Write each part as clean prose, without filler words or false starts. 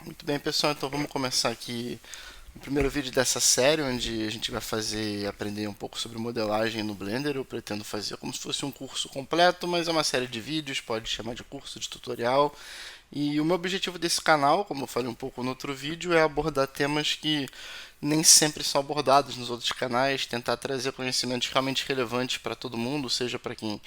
Muito bem, pessoal, então vamos começar aqui o primeiro vídeo dessa série, onde a gente vai aprender um pouco sobre modelagem no Blender. Eu pretendo fazer como se fosse um curso completo, mas é uma série de vídeos, pode chamar de curso, de tutorial. E o meu objetivo desse canal, como eu falei um pouco no outro vídeo, é abordar temas que nem sempre são abordados nos outros canais, tentar trazer conhecimentos realmente relevantes para todo mundo, seja para quem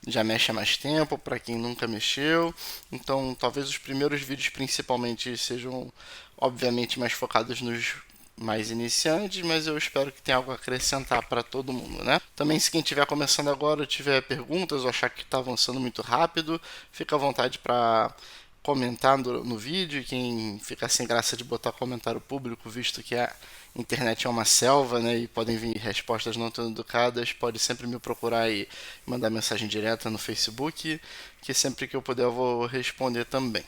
já mexe há mais tempo, para quem nunca mexeu. Então, talvez os primeiros vídeos principalmente sejam, obviamente, mais focados nos mais iniciantes, mas eu espero que tenha algo a acrescentar para todo mundo, né? Também, se quem estiver começando agora tiver perguntas ou achar que está avançando muito rápido, fica à vontade para comentar no vídeo. E quem fica sem graça de botar comentário público, visto que a internet é uma selva, né, e podem vir respostas não tão educadas, pode sempre me procurar e mandar mensagem direta no Facebook, que sempre que eu puder eu vou responder também.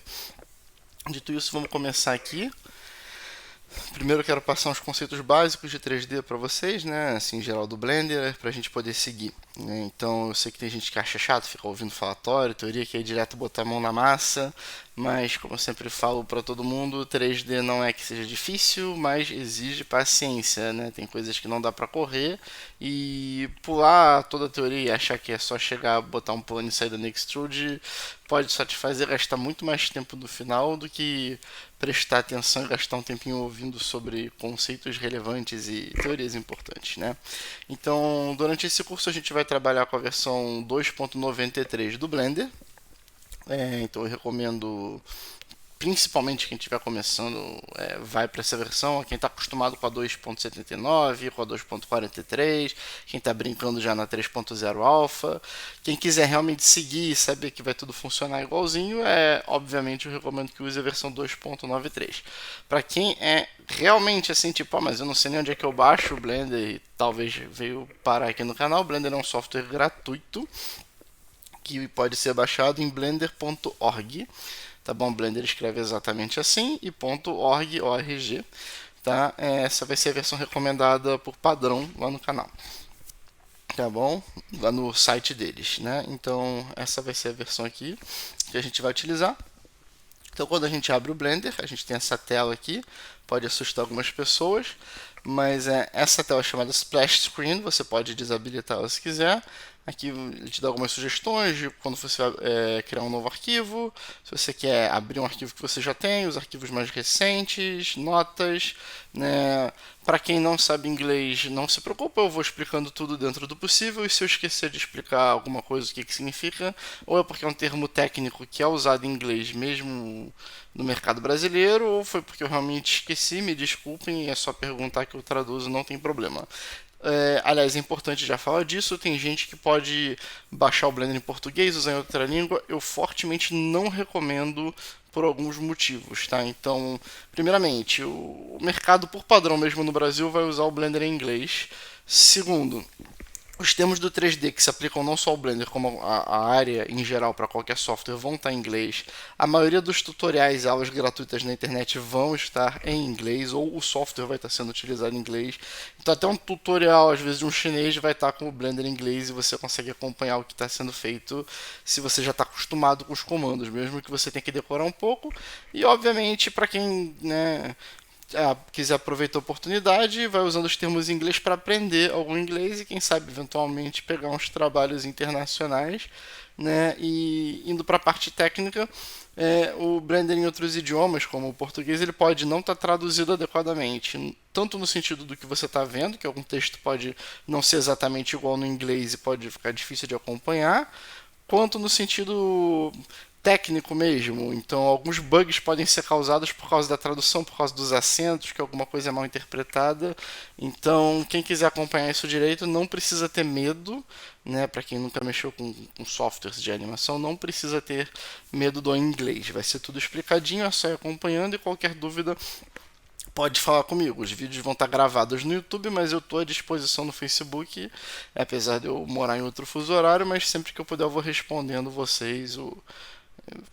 Dito isso, vamos começar aqui. Primeiro eu quero passar uns conceitos básicos de 3D para vocês, né, assim, em geral do Blender, para a gente poder seguir, né? Então eu sei que tem gente que acha chato ficar ouvindo falatório, teoria que é direto botar a mão na massa, mas como eu sempre falo para todo mundo, 3D não é que seja difícil, mas exige paciência, né? Tem coisas que não dá para correr e pular toda a teoria e achar que é só chegar, botar um plano e sair da Extrude pode só te fazer gastar muito mais tempo no final do que prestar atenção e gastar um tempinho ouvindo sobre conceitos relevantes e teorias importantes, né? Então, durante esse curso a gente vai trabalhar com a versão 2.93 do Blender. Então eu recomendo, principalmente quem estiver começando, vai para essa versão. Quem está acostumado com a 2.79, com a 2.43, quem está brincando já na 3.0 alpha, quem quiser realmente seguir e saber que vai tudo funcionar igualzinho, obviamente eu recomendo que use a versão 2.93. Para quem é realmente assim, tipo, mas eu não sei nem onde é que eu baixo o Blender e talvez veio parar aqui no canal, o Blender é um software gratuito que pode ser baixado em blender.org. Tá bom? Blender escreve exatamente assim e .org, org, tá? Essa vai ser a versão recomendada por padrão lá no canal, tá bom? Lá no site deles, né? Então essa vai ser a versão aqui que a gente vai utilizar. Então quando a gente abre o Blender, a gente tem essa tela aqui, pode assustar algumas pessoas, mas essa tela é chamada Splash Screen, você pode desabilitá-la se quiser. Aqui ele te dá algumas sugestões de quando você vai criar um novo arquivo, se você quer abrir um arquivo que você já tem, os arquivos mais recentes, notas, né? Para quem não sabe inglês, não se preocupa, eu vou explicando tudo dentro do possível, e se eu esquecer de explicar alguma coisa, o que significa, ou é porque é um termo técnico que é usado em inglês mesmo no mercado brasileiro, ou foi porque eu realmente esqueci, me desculpem, é só perguntar que eu traduzo, não tem problema. Aliás, é importante já falar disso. Tem gente que pode baixar o Blender em português, usar em outra língua. Eu fortemente não recomendo por alguns motivos, tá? Então, primeiramente, o mercado por padrão mesmo no Brasil vai usar o Blender em inglês. Segundo, os termos do 3D que se aplicam não só ao Blender, como a área em geral para qualquer software vão estar em inglês. A maioria dos tutoriais e aulas gratuitas na internet vão estar em inglês, ou o software vai estar sendo utilizado em inglês. Então até um tutorial, às vezes, de um chinês vai estar com o Blender em inglês e você consegue acompanhar o que está sendo feito se você já está acostumado com os comandos, mesmo que você tenha que decorar um pouco. E obviamente, para quem, né, quiser aproveitar a oportunidade, vai usando os termos em inglês para aprender algum inglês e quem sabe eventualmente pegar uns trabalhos internacionais, né? E indo para a parte técnica, o Blender em outros idiomas, como o português, ele pode não estar traduzido adequadamente, tanto no sentido do que você está vendo, que algum texto pode não ser exatamente igual no inglês e pode ficar difícil de acompanhar, quanto no sentido técnico mesmo. Então, alguns bugs podem ser causados por causa da tradução, por causa dos acentos, que alguma coisa é mal interpretada. Então, quem quiser acompanhar isso direito não precisa ter medo, né? Para quem nunca mexeu com softwares de animação, não precisa ter medo do inglês. Vai ser tudo explicadinho, é só ir acompanhando e qualquer dúvida pode falar comigo. Os vídeos vão estar gravados no YouTube, mas eu estou à disposição no Facebook, apesar de eu morar em outro fuso horário, mas sempre que eu puder eu vou respondendo vocês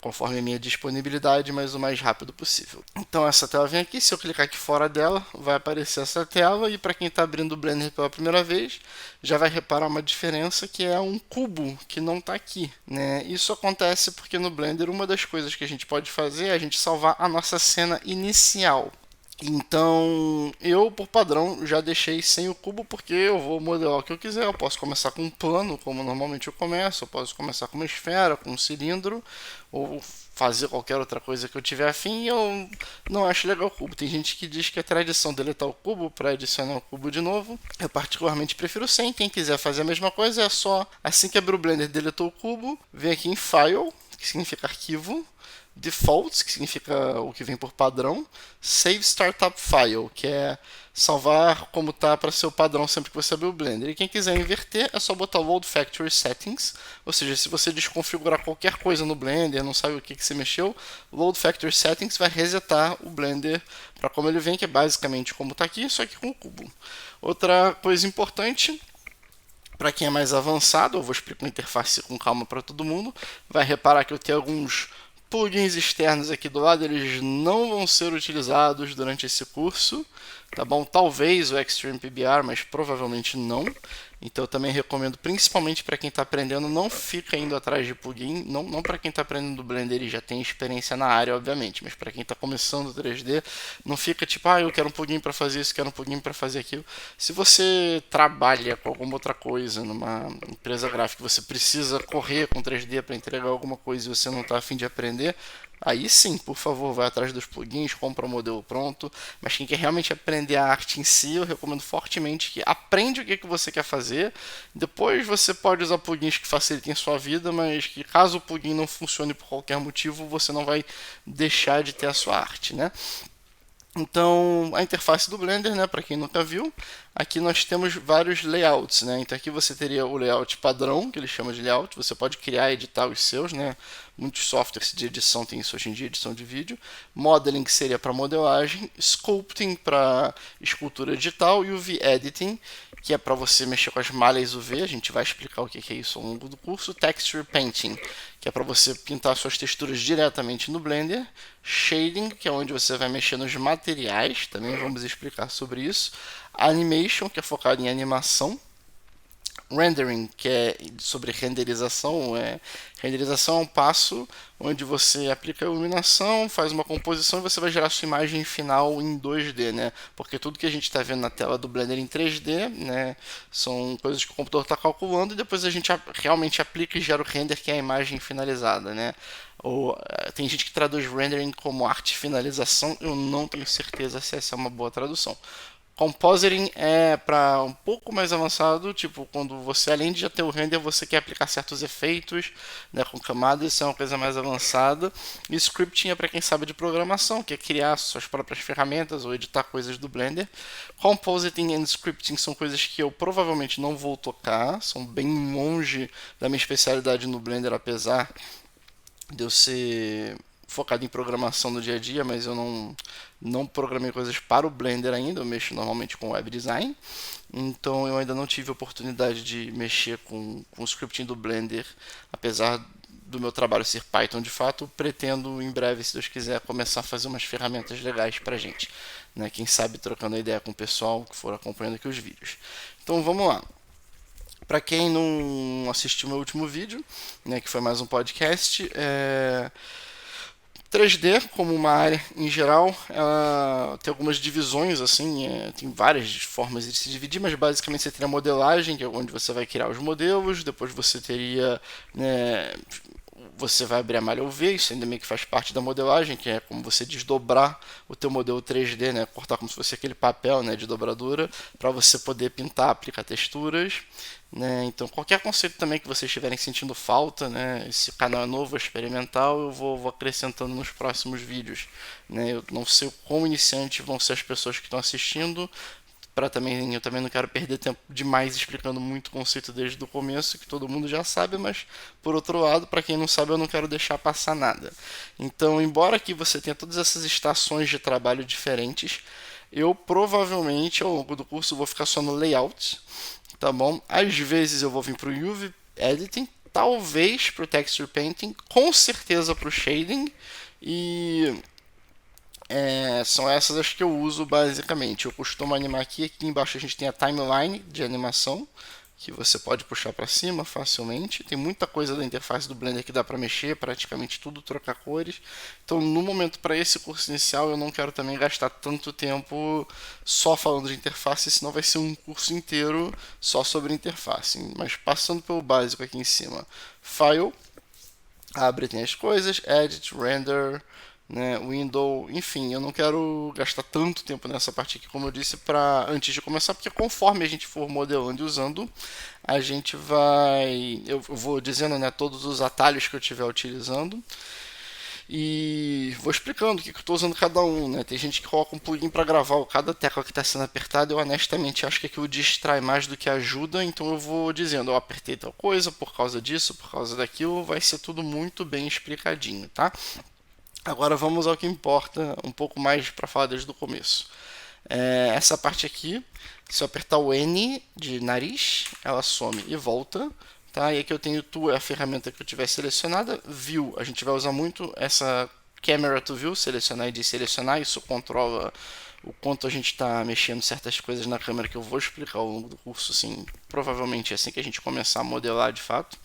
conforme a minha disponibilidade, mas o mais rápido possível. Então essa tela vem aqui, se eu clicar aqui fora dela, vai aparecer essa tela, e para quem está abrindo o Blender pela primeira vez, já vai reparar uma diferença, que é um cubo que não está aqui, né? Isso acontece porque no Blender uma das coisas que a gente pode fazer é a gente salvar a nossa cena inicial. Então, eu, por padrão, já deixei sem o cubo, porque eu vou modelar o que eu quiser. Eu posso começar com um plano, como normalmente eu começo. Eu posso começar com uma esfera, com um cilindro, ou fazer qualquer outra coisa que eu tiver afim. E eu não acho legal o cubo. Tem gente que diz que é tradição deletar o cubo para adicionar o cubo de novo. Eu particularmente prefiro sem. Quem quiser fazer a mesma coisa, é só, assim que abrir o Blender, deletou o cubo, vem aqui em File, que significa arquivo, Defaults, que significa o que vem por padrão, Save Startup File, que é salvar como está para ser o padrão sempre que você abrir o Blender. E quem quiser inverter, é só botar Load Factory Settings, ou seja, se você desconfigurar qualquer coisa no Blender, não sabe o que você mexeu, Load Factory Settings vai resetar o Blender para como ele vem, que é basicamente como está aqui, só que com o cubo. Outra coisa importante, para quem é mais avançado, eu vou explicar a interface com calma para todo mundo, vai reparar que eu tenho alguns plugins externos aqui do lado, eles não vão ser utilizados durante esse curso, tá bom? Talvez o Extreme PBR, mas provavelmente não. Então eu também recomendo, principalmente para quem está aprendendo, não fica indo atrás de plugin, não para quem está aprendendo do Blender e já tem experiência na área, obviamente, mas para quem está começando o 3D, não fica tipo, eu quero um plugin para fazer isso, quero um plugin para fazer aquilo. Se você trabalha com alguma outra coisa numa empresa gráfica, você precisa correr com 3D para entregar alguma coisa e você não está a fim de aprender, aí sim, por favor, vai atrás dos plugins, compra o modelo pronto. Mas quem quer realmente aprender a arte em si, eu recomendo fortemente que aprende o que você quer fazer. Depois você pode usar plugins que facilitem a sua vida, mas que caso o plugin não funcione por qualquer motivo, você não vai deixar de ter a sua arte, né? Então, a interface do Blender, né, para quem nunca viu, aqui nós temos vários layouts, né? Então aqui você teria o layout padrão, que ele chama de layout, você pode criar e editar os seus, né? Muitos softwares de edição têm isso hoje em dia, edição de vídeo. Modeling, que seria para modelagem, sculpting para escultura digital, e UV editing, que é para você mexer com as malhas UV, a gente vai explicar o que é isso ao longo do curso. Texture painting, que é para você pintar suas texturas diretamente no Blender. Shading, que é onde você vai mexer nos materiais, também vamos explicar sobre isso. Animation, que é focado em animação. Rendering, que é sobre renderização. Renderização é um passo onde você aplica a iluminação, faz uma composição e você vai gerar sua imagem final em 2D, né? Porque tudo que a gente está vendo na tela do Blender em 3D, né, são coisas que o computador está calculando e depois a gente realmente aplica e gera o render, que é a imagem finalizada, né? Ou, tem gente que traduz rendering como arte finalização, eu não tenho certeza se essa é uma boa tradução. Compositing é para um pouco mais avançado, tipo quando você, além de já ter o render, você quer aplicar certos efeitos, né, com camadas, isso é uma coisa mais avançada. E scripting é para quem sabe de programação, que é criar suas próprias ferramentas ou editar coisas do Blender. Compositing e scripting são coisas que eu provavelmente não vou tocar, são bem longe da minha especialidade no Blender, apesar de eu ser focado em programação no dia a dia, mas eu não programei coisas para o Blender ainda, eu mexo normalmente com web design, então eu ainda não tive oportunidade de mexer com o scripting do Blender, apesar do meu trabalho ser Python de fato. Pretendo em breve, se Deus quiser, começar a fazer umas ferramentas legais pra gente, né? Quem sabe trocando ideia com o pessoal que for acompanhando aqui os vídeos. Então vamos lá. Para quem não assistiu meu último vídeo, né, que foi mais um podcast, 3D, como uma área em geral, ela tem algumas divisões, assim, tem várias formas de se dividir, mas basicamente você teria a modelagem, que é onde você vai criar os modelos, depois você teria, né, você vai abrir a malha UV, isso ainda meio que faz parte da modelagem, que é como você desdobrar o teu modelo 3D, né, cortar como se fosse aquele papel, né, de dobradura, para você poder pintar, aplicar texturas, né. Então qualquer conceito também que vocês estiverem sentindo falta, né, esse canal é novo, é experimental, eu vou acrescentando nos próximos vídeos, né. Eu não sei o quão iniciante vão ser as pessoas que estão assistindo, eu também não quero perder tempo demais explicando muito conceito desde o começo, que todo mundo já sabe, mas por outro lado, para quem não sabe, eu não quero deixar passar nada. Então, embora aqui você tenha todas essas estações de trabalho diferentes, eu provavelmente ao longo do curso vou ficar só no layout, tá bom? Às vezes eu vou vir para o UV Editing, talvez para o Texture Painting, com certeza para o Shading, e são essas as que eu uso basicamente. Eu costumo animar aqui embaixo a gente tem a timeline de animação, que você pode puxar para cima facilmente. Tem muita coisa da interface do Blender que dá para mexer, praticamente tudo, trocar cores. Então, no momento, para esse curso inicial, eu não quero também gastar tanto tempo só falando de interface, senão vai ser um curso inteiro só sobre interface. Mas passando pelo básico aqui em cima, File, abre, tem as coisas, Edit, Render, né, Window, enfim, eu não quero gastar tanto tempo nessa parte aqui, como eu disse, antes de começar, porque conforme a gente for modelando e usando, a gente vai, eu vou dizendo, né, todos os atalhos que eu estiver utilizando, e vou explicando o que eu estou usando cada um, né? Tem gente que coloca um plugin para gravar cada tecla que está sendo apertada. Eu honestamente acho que aquilo distrai mais do que ajuda, então eu vou dizendo, eu apertei tal coisa por causa disso, por causa daquilo, vai ser tudo muito bem explicadinho, tá? Agora vamos ao que importa um pouco mais para falar desde o começo. Essa parte aqui, se eu apertar o N de nariz, ela some e volta. Tá? E aqui eu tenho Tool, é a ferramenta que eu tiver selecionada. View, a gente vai usar muito essa Camera to View, selecionar e desselecionar. Isso controla o quanto a gente está mexendo certas coisas na câmera, que eu vou explicar ao longo do curso, assim, provavelmente assim que a gente começar a modelar de fato.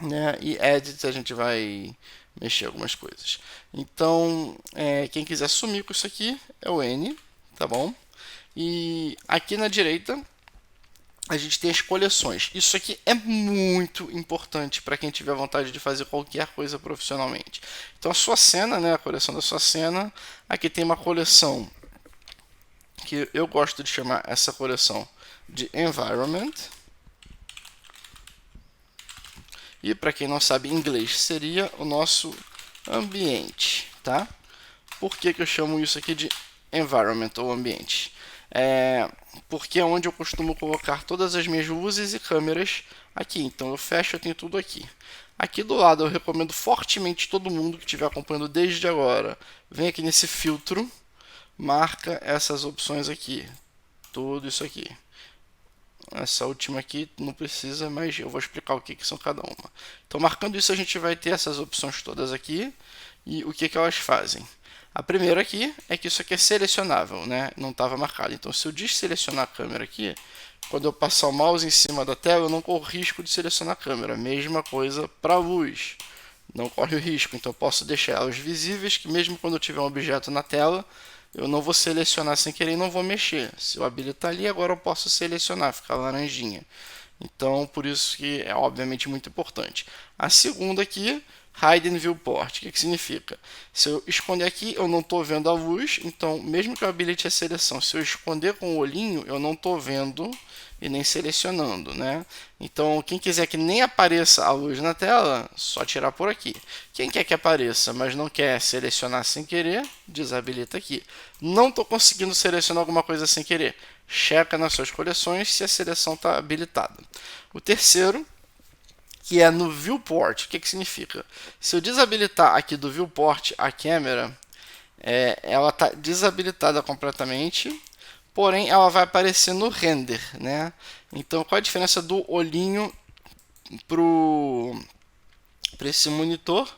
Né? E Edit a gente vai mexer algumas coisas. Então, quem quiser sumir com isso aqui é o N, tá bom? E aqui na direita a gente tem as coleções. Isso aqui é muito importante para quem tiver vontade de fazer qualquer coisa profissionalmente. Então a sua cena, né, a coleção da sua cena, aqui tem uma coleção que eu gosto de chamar essa coleção de Environment. E para quem não sabe inglês, seria o nosso ambiente, tá? Por que eu chamo isso aqui de Environment ou ambiente? Porque é onde eu costumo colocar todas as minhas luzes e câmeras aqui. Então eu fecho, eu tenho tudo aqui. Aqui do lado eu recomendo fortemente todo mundo que estiver acompanhando desde agora, vem aqui nesse filtro, marca essas opções aqui, tudo isso aqui. Essa última aqui não precisa, mas eu vou explicar o que são cada uma. Então marcando isso a gente vai ter essas opções todas aqui e o que elas fazem. A primeira aqui é que isso aqui é selecionável, né? Não estava marcado. Então, se eu desselecionar a câmera aqui, quando eu passar o mouse em cima da tela, eu não corro risco de selecionar a câmera. Mesma coisa para a luz. Não corre o risco. Então, eu posso deixar elas visíveis, que mesmo quando eu tiver um objeto na tela, eu não vou selecionar sem querer e não vou mexer. Se eu habilitar ali, agora eu posso selecionar, ficar laranjinha. Então, por isso que é obviamente muito importante. A segunda aqui, Hide in Viewport. O que significa? Se eu esconder aqui, eu não estou vendo a luz, então mesmo que eu habilite a seleção, se eu esconder com o olhinho, eu não estou vendo e nem selecionando, né? Então, quem quiser que nem apareça a luz na tela, só tirar por aqui. Quem quer que apareça, mas não quer selecionar sem querer, desabilita aqui. Não estou conseguindo selecionar alguma coisa sem querer. Checa nas suas coleções se a seleção está habilitada. O terceiro, que é no Viewport. O que significa? Se eu desabilitar aqui do Viewport a câmera, ela está desabilitada completamente, porém ela vai aparecer no render, né? Então, qual a diferença do olhinho para esse monitor?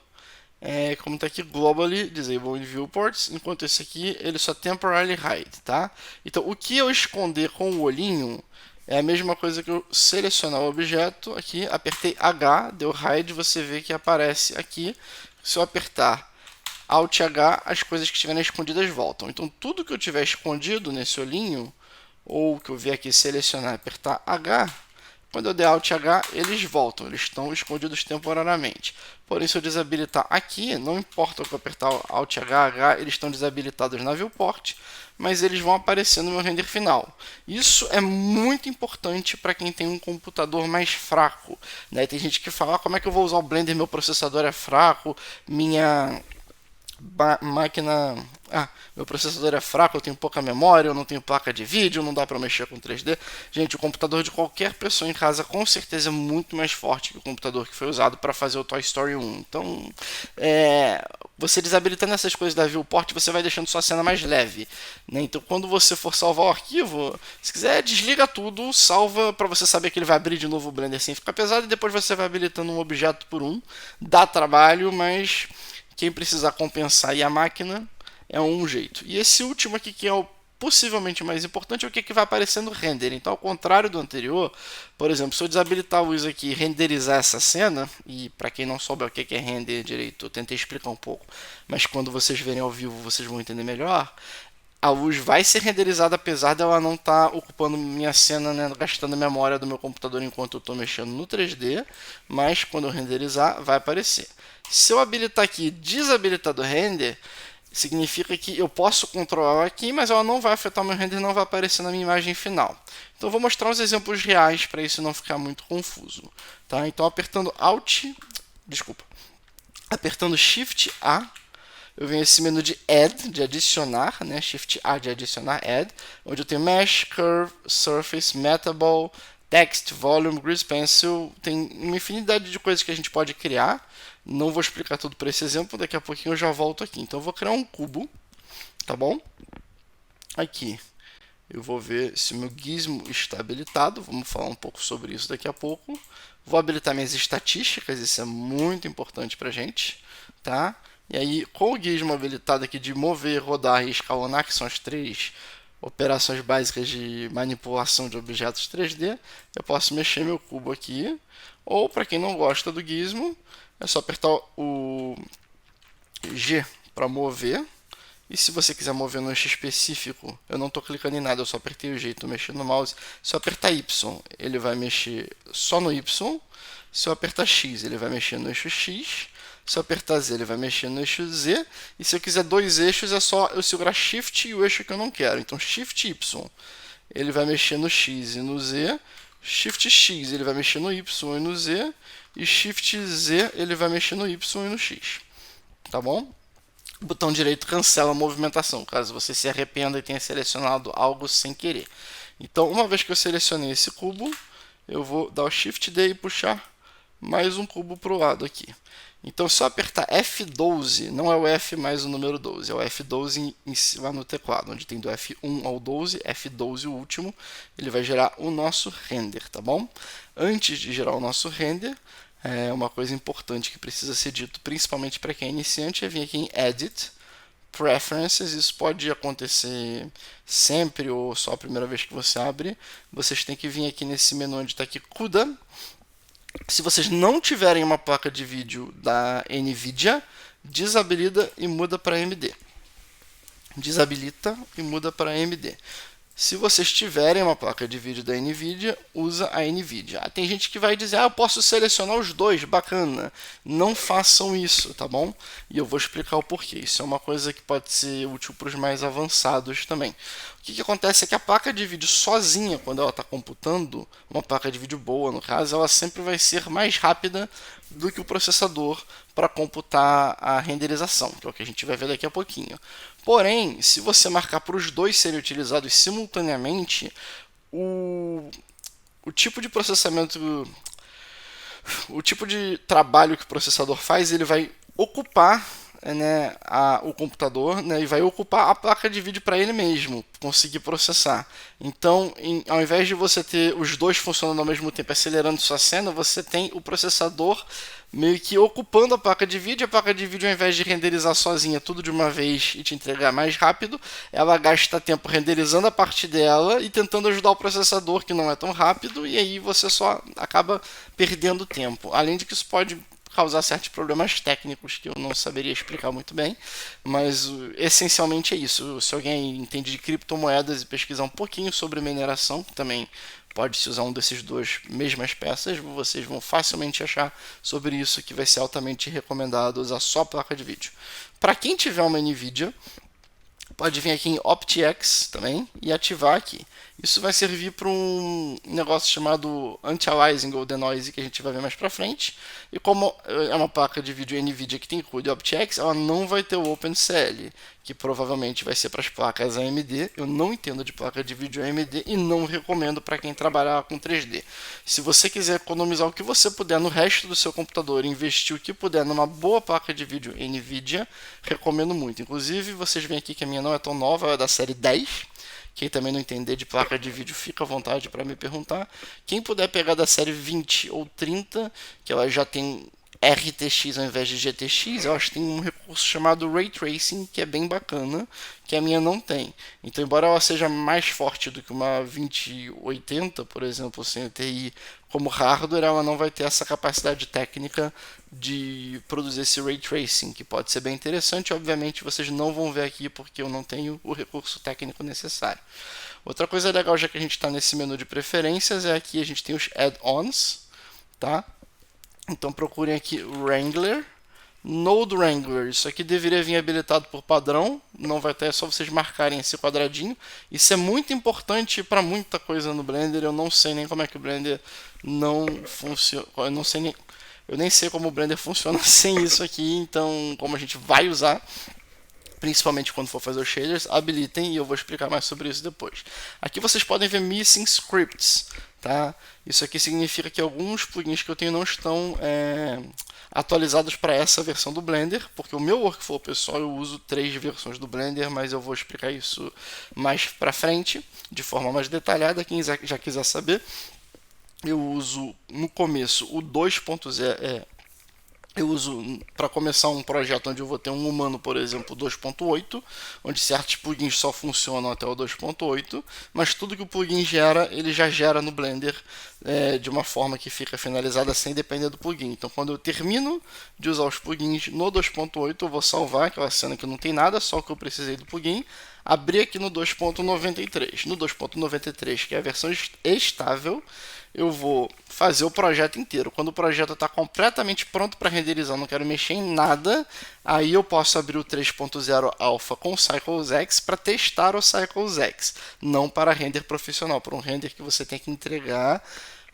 Como está aqui, Globally Disable in Viewports, enquanto esse aqui ele só Temporarily Hide, tá? Então, o que eu esconder com o olhinho é a mesma coisa que eu selecionar o objeto aqui, apertei H, deu Hide, você vê que aparece aqui. Se eu apertar Alt H, as coisas que estiverem escondidas voltam. Então, tudo que eu tiver escondido nesse olhinho, ou que eu vier aqui selecionar e apertar H, quando eu der Alt H, eles voltam, eles estão escondidos temporariamente. Porém, se eu desabilitar aqui, não importa o que eu apertar Alt H, eles estão desabilitados na Viewport, mas eles vão aparecer no meu render final. Isso é muito importante para quem tem um computador mais fraco, né? Tem gente que fala, como é que eu vou usar o Blender, meu processador é fraco, minha máquina, Ah, meu processador é fraco, eu tenho pouca memória, eu não tenho placa de vídeo, não dá para mexer com 3D. Gente, o computador de qualquer pessoa em casa com certeza é muito mais forte que o computador que foi usado para fazer o Toy Story 1. Então, você desabilitando essas coisas da viewport, você vai deixando sua cena mais leve, né? Então, quando você for salvar o arquivo, se quiser, desliga tudo, salva para você saber que ele vai abrir de novo o Blender sem ficar pesado, e depois você vai habilitando um objeto por um. Dá trabalho, mas quem precisar compensar aí a máquina é um jeito. E esse último aqui, que é o possivelmente mais importante, é o que vai aparecer no render. Então, ao contrário do anterior, por exemplo, se eu desabilitar o uso aqui e renderizar essa cena, e para quem não souber o que é render direito, eu tentei explicar um pouco, mas quando vocês verem ao vivo vocês vão entender melhor. A luz vai ser renderizada apesar dela não estar ocupando minha cena, né, gastando a memória do meu computador enquanto eu estou mexendo no 3D, mas quando eu renderizar vai aparecer. Se eu habilitar aqui desabilitar do render, significa que eu posso controlar aqui, mas ela não vai afetar o meu render, não vai aparecer na minha imagem final. Então eu vou mostrar uns exemplos reais para isso não ficar muito confuso. Tá? Então apertando Shift A, eu venho esse menu de Add, de adicionar, né? Shift A de adicionar, Add, onde eu tenho Mesh, Curve, Surface, Metaball, Text, Volume, Grease Pencil, tem uma infinidade de coisas que a gente pode criar. Não vou explicar tudo para esse exemplo, daqui a pouquinho eu já volto aqui. Então eu vou criar um cubo, tá bom? Aqui, eu vou ver se o meu gizmo está habilitado, vamos falar um pouco sobre isso daqui a pouco. Vou habilitar minhas estatísticas, isso é muito importante para a gente, tá? E aí, com o gizmo habilitado aqui de mover, rodar e escalonar, que são as três operações básicas de manipulação de objetos 3D, eu posso mexer meu cubo aqui, ou para quem não gosta do gizmo, é só apertar o G para mover. E se você quiser mover no eixo específico, eu não estou clicando em nada, eu só apertei o G e estou mexendo no mouse. Se eu apertar Y, ele vai mexer só no Y. Se eu apertar X, ele vai mexer no eixo X. Se eu apertar Z, ele vai mexer no eixo Z. E se eu quiser dois eixos, é só eu segurar Shift e o eixo que eu não quero. Então, Shift Y, ele vai mexer no X e no Z. Shift X, ele vai mexer no Y e no Z. E Shift Z, ele vai mexer no Y e no X. Tá bom? O botão direito cancela a movimentação, caso você se arrependa e tenha selecionado algo sem querer. Então, uma vez que eu selecionei esse cubo, eu vou dar o Shift D e puxar mais um cubo para o lado aqui. Então, se eu apertar F12, não é o F mais o número 12, é o F12 em cima no teclado, onde tem do F1 ao 12, F12 o último, ele vai gerar o nosso render, tá bom? Antes de gerar o nosso render, uma coisa importante que precisa ser dito, principalmente para quem é iniciante, é vir aqui em Edit, Preferences. Isso pode acontecer sempre ou só a primeira vez que você abre. Vocês têm que vir aqui nesse menu onde está aqui CUDA. Se vocês não tiverem uma placa de vídeo da NVIDIA, desabilita e muda para AMD. Desabilita e muda para AMD. Se vocês tiverem uma placa de vídeo da NVIDIA, usa a NVIDIA. Tem gente que vai dizer, eu posso selecionar os dois, bacana. Não façam isso, tá bom? E eu vou explicar o porquê. Isso é uma coisa que pode ser útil para os mais avançados também. O que acontece é que a placa de vídeo sozinha, quando ela está computando, uma placa de vídeo boa no caso, ela sempre vai ser mais rápida do que o processador para computar a renderização, que é o que a gente vai ver daqui a pouquinho. Porém, se você marcar para os dois serem utilizados simultaneamente, o tipo de processamento, o tipo de trabalho que o processador faz, ele vai ocupar, né, o computador, né, e vai ocupar a placa de vídeo para ele mesmo conseguir processar. Então, ao invés de você ter os dois funcionando ao mesmo tempo, acelerando sua cena, você tem o processador meio que ocupando a placa de vídeo. A placa de vídeo, ao invés de renderizar sozinha tudo de uma vez e te entregar mais rápido, ela gasta tempo renderizando a parte dela e tentando ajudar o processador, que não é tão rápido, e aí você só acaba perdendo tempo. Além de que isso pode causar certos problemas técnicos que eu não saberia explicar muito bem, mas essencialmente é isso. Se alguém entende de criptomoedas e pesquisar um pouquinho sobre mineração, também pode-se usar um desses dois mesmas peças, vocês vão facilmente achar sobre isso, que vai ser altamente recomendado usar só placa de vídeo. Para quem tiver uma NVIDIA, pode vir aqui em OptX também e ativar aqui. Isso vai servir para um negócio chamado Anti-Aliasing ou Denoise, que a gente vai ver mais para frente. E como é uma placa de vídeo NVIDIA que tem CUDA e OptX, ela não vai ter o OpenCL, que provavelmente vai ser para as placas AMD. Eu não entendo de placa de vídeo AMD e não recomendo para quem trabalhar com 3D. Se você quiser economizar o que você puder no resto do seu computador e investir o que puder numa boa placa de vídeo NVIDIA, recomendo muito. Inclusive, vocês veem aqui que a minha não é tão nova, ela é da série 10. Quem também não entender de placa de vídeo, fica à vontade para me perguntar. Quem puder pegar da série 20 ou 30, que ela já tem RTX ao invés de GTX, eu acho que tem um recurso chamado Ray Tracing, que é bem bacana, que a minha não tem. Então, embora ela seja mais forte do que uma 2080, por exemplo, sem TI como hardware, ela não vai ter essa capacidade técnica de produzir esse Ray Tracing, que pode ser bem interessante. Obviamente, vocês não vão ver aqui porque eu não tenho o recurso técnico necessário. Outra coisa legal, já que a gente está nesse menu de preferências, é aqui a gente tem os add-ons, tá? Então procurem aqui Wrangler, Node Wrangler. Isso aqui deveria vir habilitado por padrão, não vai ter, é só vocês marcarem esse quadradinho. Isso é muito importante para muita coisa no Blender. Eu não sei nem como é que o Blender não funciona. Eu nem sei como o Blender funciona sem isso aqui. Então, como a gente vai usar, principalmente quando for fazer os shaders, habilitem e eu vou explicar mais sobre isso depois. Aqui vocês podem ver Missing Scripts. Tá? Isso aqui significa que alguns plugins que eu tenho não estão atualizados para essa versão do Blender, porque o meu workflow pessoal eu uso 3 versões do Blender, mas eu vou explicar isso mais para frente, de forma mais detalhada. Quem já quiser saber, eu uso no começo o 2.0. Eu uso para começar um projeto onde eu vou ter um humano, por exemplo, 2.8, onde certos plugins só funcionam até o 2.8, mas tudo que o plugin gera, ele já gera no Blender de uma forma que fica finalizada sem depender do plugin. Então, quando eu termino de usar os plugins no 2.8, eu vou salvar aquela cena que não tem nada, só o que eu precisei do plugin, abrir aqui no 2.93. No 2.93, que é a versão estável, eu vou fazer o projeto inteiro. Quando o projeto está completamente pronto para renderizar, não quero mexer em nada, aí eu posso abrir o 3.0 Alpha com o Cycles X para testar o Cycles X, não para render profissional, para um render que você tem que entregar,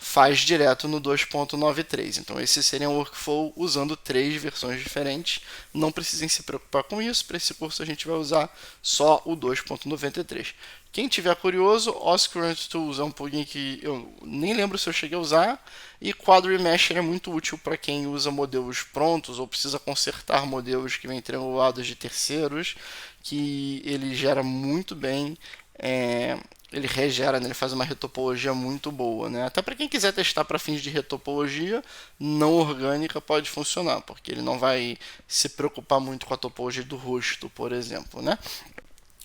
faz direto no 2.93. Então esse seria um workflow usando 3 versões diferentes. Não precisem se preocupar com isso, para esse curso a gente vai usar só o 2.93. Quem tiver curioso, Oscurrent Tools é um plugin que eu nem lembro se eu cheguei a usar, e Quadrimesher é muito útil para quem usa modelos prontos ou precisa consertar modelos que vêm triangulados de terceiros, que ele gera muito bem, ele regera, né? Ele faz uma retopologia muito boa, né? Até para quem quiser testar para fins de retopologia não orgânica pode funcionar, porque ele não vai se preocupar muito com a topologia do rosto, por exemplo, né?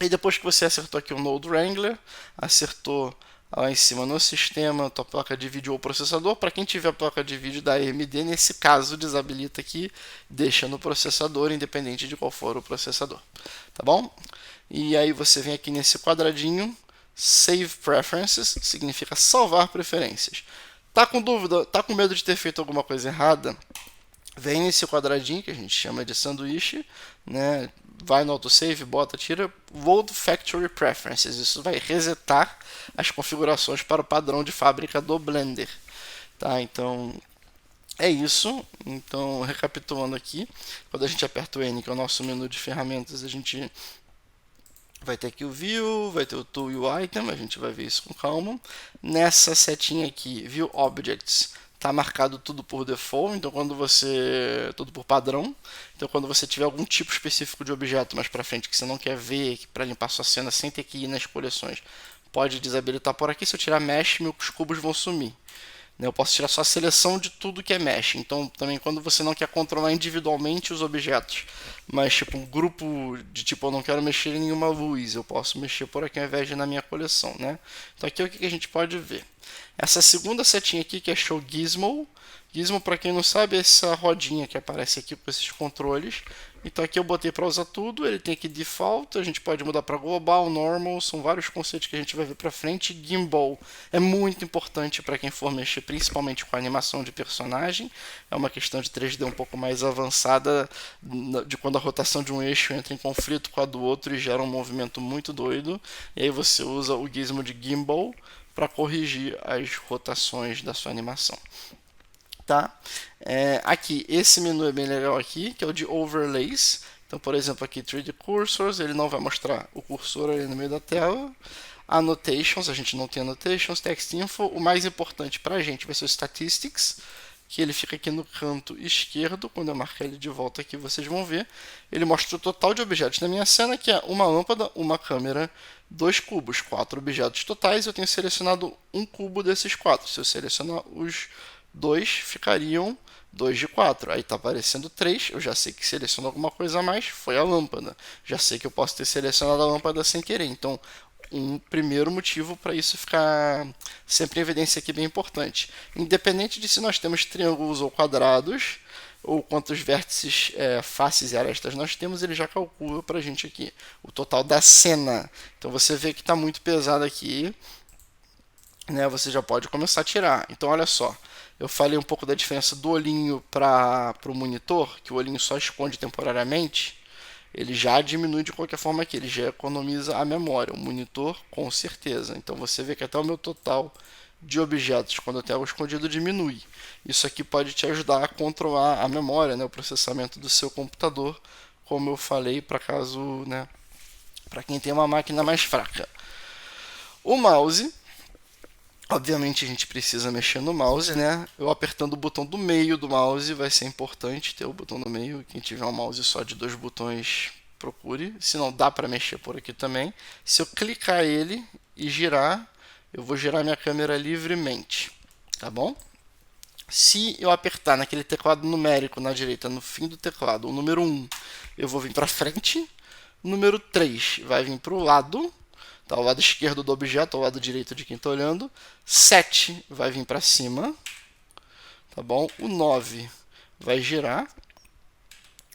E depois que você acertou aqui o Node Wrangler, acertou lá em cima no sistema, tua placa de vídeo ou processador. Para quem tiver a placa de vídeo da AMD, nesse caso, desabilita aqui, deixa no processador, independente de qual for o processador. Tá bom? E aí você vem aqui nesse quadradinho, Save Preferences, significa salvar preferências. Tá com dúvida? Tá com medo de ter feito alguma coisa errada? Vem nesse quadradinho que a gente chama de sanduíche, né? Vai no autosave, bota, tira World Factory Preferences. Isso vai resetar as configurações para o padrão de fábrica do Blender. Tá? Então é isso. Então, recapitulando aqui, quando a gente aperta o N, que é o nosso menu de ferramentas, a gente vai ter aqui o View, vai ter o Tool e o Item, a gente vai ver isso com calma. Nessa setinha aqui, View Objects, está marcado tudo por default, então quando você tudo por padrão. Então quando você tiver algum tipo específico de objeto mais para frente que você não quer ver, para limpar sua cena sem ter que ir nas coleções, pode desabilitar por aqui. Se eu tirar Mesh, meus cubos vão sumir. Eu posso tirar só a seleção de tudo que é Mesh. Então também quando você não quer controlar individualmente os objetos, mas tipo um grupo de tipo eu não quero mexer em nenhuma luz, eu posso mexer por aqui ao invés de na minha coleção, né? Então aqui é o que a gente pode ver. Essa segunda setinha aqui que é Show Gizmo. Gizmo, para quem não sabe, é essa rodinha que aparece aqui com esses controles Então aqui eu botei para usar tudo, ele tem aqui default, a gente pode mudar para global, normal, são vários conceitos que a gente vai ver para frente. Gimbal é muito importante para quem for mexer principalmente com a animação de personagem, é uma questão de 3D um pouco mais avançada, de quando a rotação de um eixo entra em conflito com a do outro e gera um movimento muito doido, e aí você usa o gizmo de gimbal para corrigir as rotações da sua animação. Tá? Aqui, esse menu é bem legal aqui, que é o de overlays. Então, por exemplo, aqui 3D Cursors, ele não vai mostrar o cursor ali no meio da tela. Annotations, a gente não tem annotations. Text Info, o mais importante para a gente vai ser o Statistics, que ele fica aqui no canto esquerdo. Quando eu marcar ele de volta aqui, vocês vão ver. Ele mostra o total de objetos na minha cena, que é uma lâmpada, uma câmera, 2 cubos, 4 objetos totais. Eu tenho selecionado um cubo desses 4. Se eu selecionar os 2, ficariam 2 de 4. Aí está aparecendo 3. Eu já sei que selecionou alguma coisa a mais. Foi a lâmpada. Já sei que eu posso ter selecionado a lâmpada sem querer. Então, um primeiro motivo para isso ficar sempre em evidência aqui bem importante. Independente de se nós temos triângulos ou quadrados, ou quantos vértices, faces e arestas nós temos, ele já calcula para a gente aqui o total da cena. Então você vê que está muito pesado aqui, né? Você já pode começar a tirar. Então olha só, eu falei um pouco da diferença do olhinho para o monitor, que o olhinho só esconde temporariamente. Ele já diminui de qualquer forma aqui, ele já economiza a memória. O monitor, com certeza. Então você vê que até o meu total de objetos, quando eu tenho algo escondido, diminui. Isso aqui pode te ajudar a controlar a memória, né, o processamento do seu computador, como eu falei, para caso, né, para quem tem uma máquina mais fraca. O mouse, obviamente a gente precisa mexer no mouse, né? Eu apertando o botão do meio do mouse vai ser importante ter o botão do meio. Quem tiver um mouse só de 2 botões, procure. Se não, dá para mexer por aqui também. Se eu clicar ele e girar, eu vou girar minha câmera livremente, tá bom? Se eu apertar naquele teclado numérico na direita, no fim do teclado, o número 1, eu vou vir para frente. O número 3 vai vir para o lado. Tá, o lado esquerdo do objeto, ao lado direito de quem está olhando. 7 vai vir para cima. Tá bom? O 9 vai girar.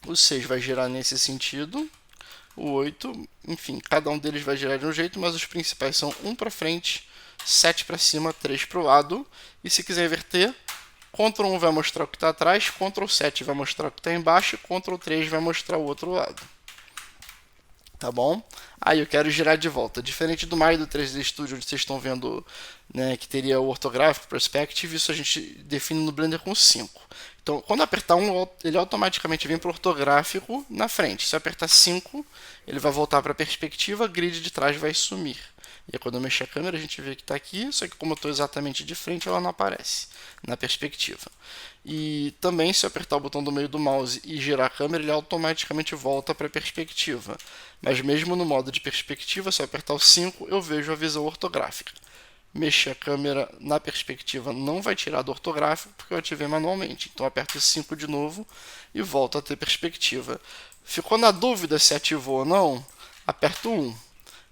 O 6 vai girar nesse sentido. O 8, enfim, cada um deles vai girar de um jeito, mas os principais são 1 para frente, 7 para cima, 3 para o lado. E se quiser inverter, Ctrl 1 vai mostrar o que está atrás, Ctrl 7 vai mostrar o que está embaixo, Ctrl 3 vai mostrar o outro lado. Tá bom? Aí eu quero girar de volta. Diferente do Maya do 3D Studio, onde vocês estão vendo, né, que teria o ortográfico, perspective, isso a gente define no Blender com 5. Então, quando apertar 1, ele automaticamente vem para o ortográfico na frente. Se eu apertar 5, ele vai voltar para a perspectiva, a grid de trás vai sumir. E aí, quando eu mexer a câmera, a gente vê que está aqui, só que como eu estou exatamente de frente, ela não aparece na perspectiva. E também, se eu apertar o botão do meio do mouse e girar a câmera, ele automaticamente volta para a perspectiva. Mas mesmo no modo de perspectiva, se eu apertar o 5, eu vejo a visão ortográfica. Mexer a câmera na perspectiva não vai tirar do ortográfico, porque eu ativei manualmente. Então eu aperto o 5 de novo e volto a ter perspectiva. Ficou na dúvida se ativou ou não? Aperto 1.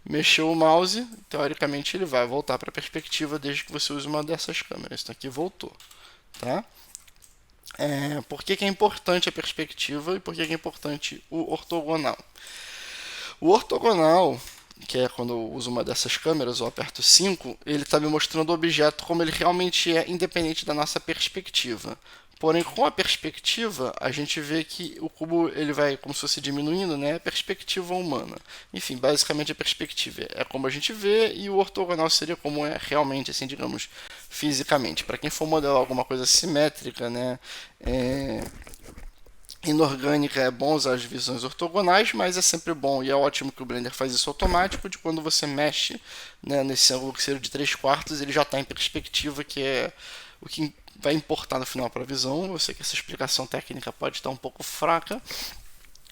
Mexeu o mouse, teoricamente ele vai voltar para a perspectiva desde que você use uma dessas câmeras. Então aqui voltou. Tá? Por que é importante a perspectiva e por que é importante o ortogonal? O ortogonal, que é quando eu uso uma dessas câmeras, eu aperto 5, ele está me mostrando o objeto como ele realmente é, independente da nossa perspectiva. Porém, com a perspectiva, a gente vê que o cubo ele vai como se fosse diminuindo, né? A perspectiva humana. Enfim, basicamente a perspectiva é como a gente vê e o ortogonal seria como é realmente, assim, digamos, fisicamente. Para quem for modelar alguma coisa simétrica, né? Inorgânica, é bom usar as visões ortogonais, mas é sempre bom e é ótimo que o Blender faz isso automático, de quando você mexe, né, nesse ângulo que seria de 3/4, ele já está em perspectiva, que é o que vai importar no final para a visão. Eu sei que essa explicação técnica pode estar um pouco fraca,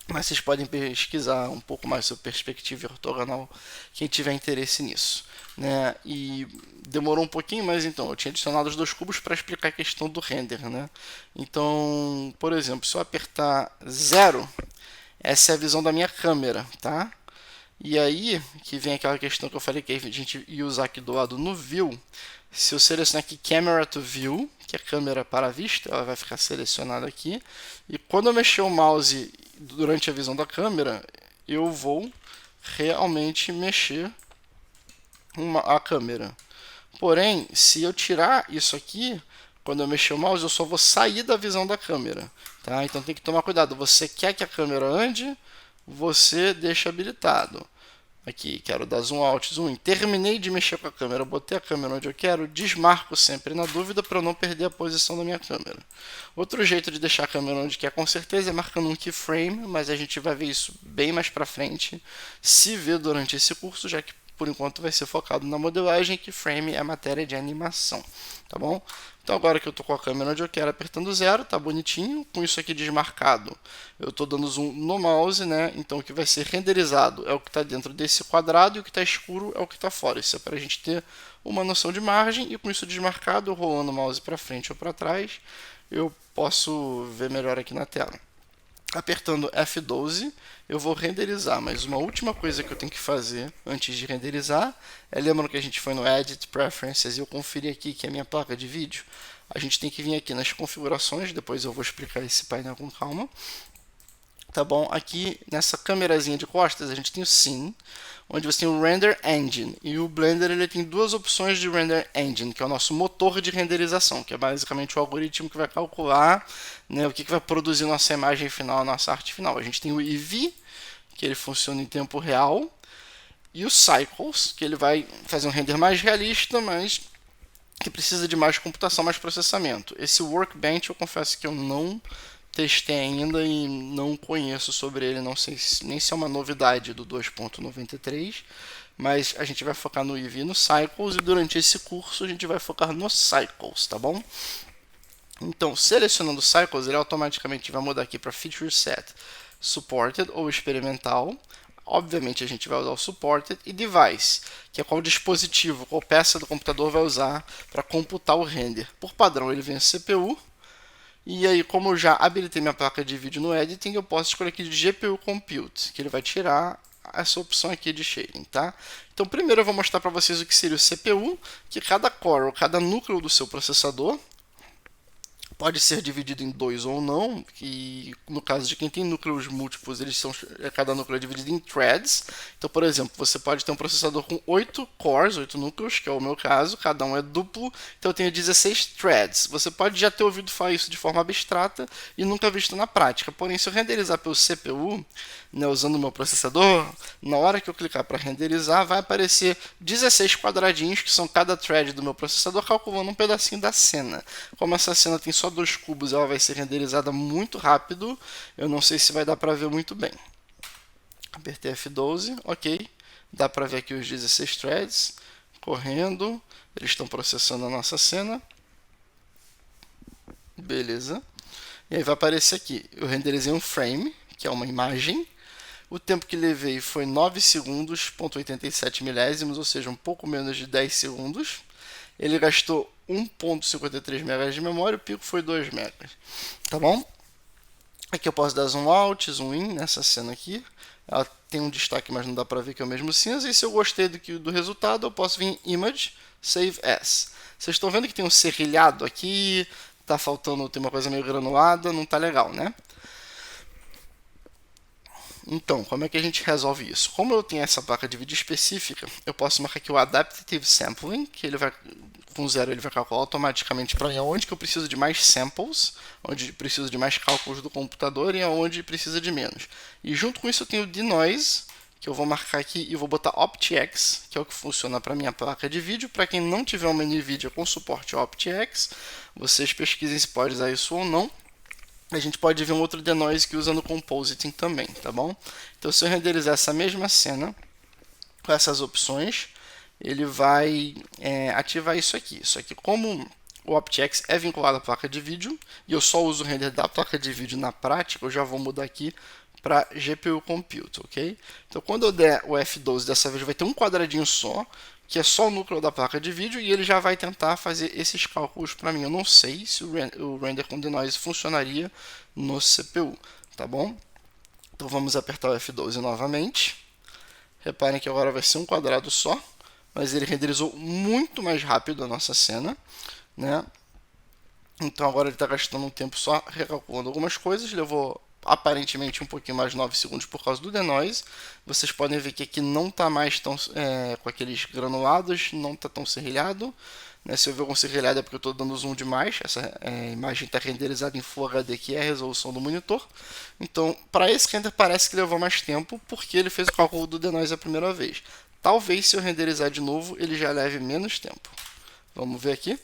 mas vocês podem pesquisar um pouco mais sobre perspectiva ortogonal, quem tiver interesse nisso. Né? E demorou um pouquinho, mas então eu tinha adicionado os 2 cubos para explicar a questão do render. Né? Então, por exemplo, se eu apertar 0, essa é a visão da minha câmera. Tá? E aí que vem aquela questão que eu falei que a gente ia usar aqui do lado no View. Se eu selecionar aqui Camera to View, que é câmera para a vista, ela vai ficar selecionada aqui. E quando eu mexer o mouse durante a visão da câmera, eu vou realmente mexer a câmera. Porém, se eu tirar isso aqui, quando eu mexer o mouse, eu só vou sair da visão da câmera. Tá? Então tem que tomar cuidado. Você quer que a câmera ande, você deixa habilitado. Aqui, quero dar zoom out, zoom in. Terminei de mexer com a câmera, botei a câmera onde eu quero, desmarco sempre na dúvida para eu não perder a posição da minha câmera. Outro jeito de deixar a câmera onde quer com certeza é marcando um keyframe, mas a gente vai ver isso bem mais para frente, se ver durante esse curso, já que por enquanto vai ser focado na modelagem, keyframe é matéria de animação, tá bom? Então agora que eu estou com a câmera onde eu quero, apertando 0, tá bonitinho. Com isso aqui desmarcado, eu estou dando zoom no mouse, né? Então o que vai ser renderizado é o que está dentro desse quadrado e o que está escuro é o que está fora. Isso é para a gente ter uma noção de margem e com isso desmarcado, rolando o mouse para frente ou para trás, eu posso ver melhor aqui na tela. Apertando F12, eu vou renderizar, mas uma última coisa que eu tenho que fazer antes de renderizar é, lembrando que a gente foi no Edit Preferences e eu conferi aqui que é a minha placa de vídeo, a gente tem que vir aqui nas configurações, depois eu vou explicar esse painel com calma. Tá bom? Aqui nessa câmerazinha de costas a gente tem o Scene, onde você tem o Render Engine. E o Blender ele tem duas opções de Render Engine, que é o nosso motor de renderização, que é basicamente o algoritmo que vai calcular, né, o que vai produzir nossa imagem final, nossa arte final. A gente tem o Eevee, que ele funciona em tempo real, e o Cycles, que ele vai fazer um render mais realista, mas que precisa de mais computação, mais processamento. Esse Workbench eu confesso que eu não testei ainda e não conheço sobre ele, não sei nem se é uma novidade do 2.93, mas a gente vai focar no Eevee e no Cycles, e durante esse curso a gente vai focar no Cycles, tá bom? Então, selecionando o Cycles, ele automaticamente vai mudar aqui para Feature Set Supported ou Experimental. Obviamente a gente vai usar o Supported e Device, que é qual dispositivo, qual peça do computador vai usar para computar o render. Por padrão ele vem a CPU, e aí, como eu já habilitei minha placa de vídeo no Editing, eu posso escolher aqui de GPU Compute, que ele vai tirar essa opção aqui de shading, tá? Então, primeiro eu vou mostrar para vocês o que seria o CPU, que cada core, ou cada núcleo do seu processador, pode ser dividido em dois ou não, e no caso de quem tem núcleos múltiplos, cada núcleo é dividido em threads. Então, por exemplo, você pode ter um processador com 8 cores, 8 núcleos, que é o meu caso, cada um é duplo, então eu tenho 16 threads. Você pode já ter ouvido falar isso de forma abstrata e nunca visto na prática, porém, se eu renderizar pelo CPU, né, usando o meu processador, na hora que eu clicar para renderizar, vai aparecer 16 quadradinhos, que são cada thread do meu processador, calculando um pedacinho da cena. Como essa cena tem só 2 cubos, ela vai ser renderizada muito rápido, eu não sei se vai dar para ver muito bem. Apertei F12, ok, dá para ver aqui os 16 threads correndo, eles estão processando a nossa cena, beleza. E aí vai aparecer aqui, eu renderizei um frame, que é uma imagem. O tempo que levei foi 9 segundos, 87 milésimos, ou seja, um pouco menos de 10 segundos. Ele gastou 1.53 MB de memória, o pico foi 2 MB. Tá bom? Aqui eu posso dar zoom out, zoom in nessa cena aqui. Ela tem um destaque, mas não dá para ver que é o mesmo cinza. E se eu gostei do resultado, eu posso vir em Image, Save As. Vocês estão vendo que tem um serrilhado aqui, tá faltando, tem uma coisa meio granulada, não tá legal, né? Então, como é que a gente resolve isso? Como eu tenho essa placa de vídeo específica, eu posso marcar aqui o Adaptive Sampling, que ele vai, com 0 ele vai calcular automaticamente para onde que eu preciso de mais samples, onde preciso de mais cálculos do computador e onde precisa de menos. E junto com isso eu tenho o Denoise, que eu vou marcar aqui e vou botar OptX, que é o que funciona para minha placa de vídeo. Para quem não tiver uma NVIDIA com suporte OptX, vocês pesquisem se pode usar isso ou não. A gente pode ver um outro denoise que usa no compositing também, tá bom? Então, se eu renderizar essa mesma cena com essas opções, ele vai ativar isso aqui. Isso aqui, como o OptX é vinculado à placa de vídeo e eu só uso o render da placa de vídeo na prática, eu já vou mudar aqui para GPU Compute, ok? Então, quando eu der o F12, dessa vez vai ter um quadradinho só, que é só o núcleo da placa de vídeo, e ele já vai tentar fazer esses cálculos para mim. Eu não sei se o render com denoise funcionaria no CPU, tá bom? Então vamos apertar o F12 novamente, Reparem que agora vai ser um quadrado só, mas ele renderizou muito mais rápido a nossa cena, né? Então agora ele está gastando um tempo só recalculando algumas coisas, levou aparentemente um pouquinho mais de 9 segundos por causa do denoise. Vocês podem ver que aqui não está mais tão com aqueles granulados, não está tão serrilhado. Né? Se eu ver algum serrilhado é porque eu estou dando zoom demais. Essa imagem está renderizada em Full HD, que é a resolução do monitor. Então, para esse render parece que levou mais tempo, porque ele fez o cálculo do denoise a primeira vez. Talvez se eu renderizar de novo, ele já leve menos tempo. Vamos ver aqui.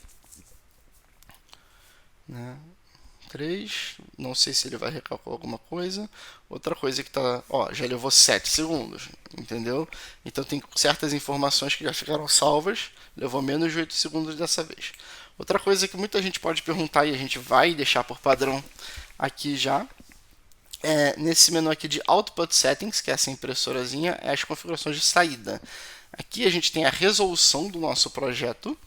Né? 3, não sei se ele vai recalcular alguma coisa. Outra coisa que tá, ó, já levou 7 segundos, entendeu? Então tem certas informações que já ficaram salvas, levou menos de 8 segundos dessa vez. Outra coisa que muita gente pode perguntar e a gente vai deixar por padrão aqui já, nesse menu aqui de Output Settings, que é essa impressorazinha, é as configurações de saída. Aqui a gente tem a resolução do nosso projeto.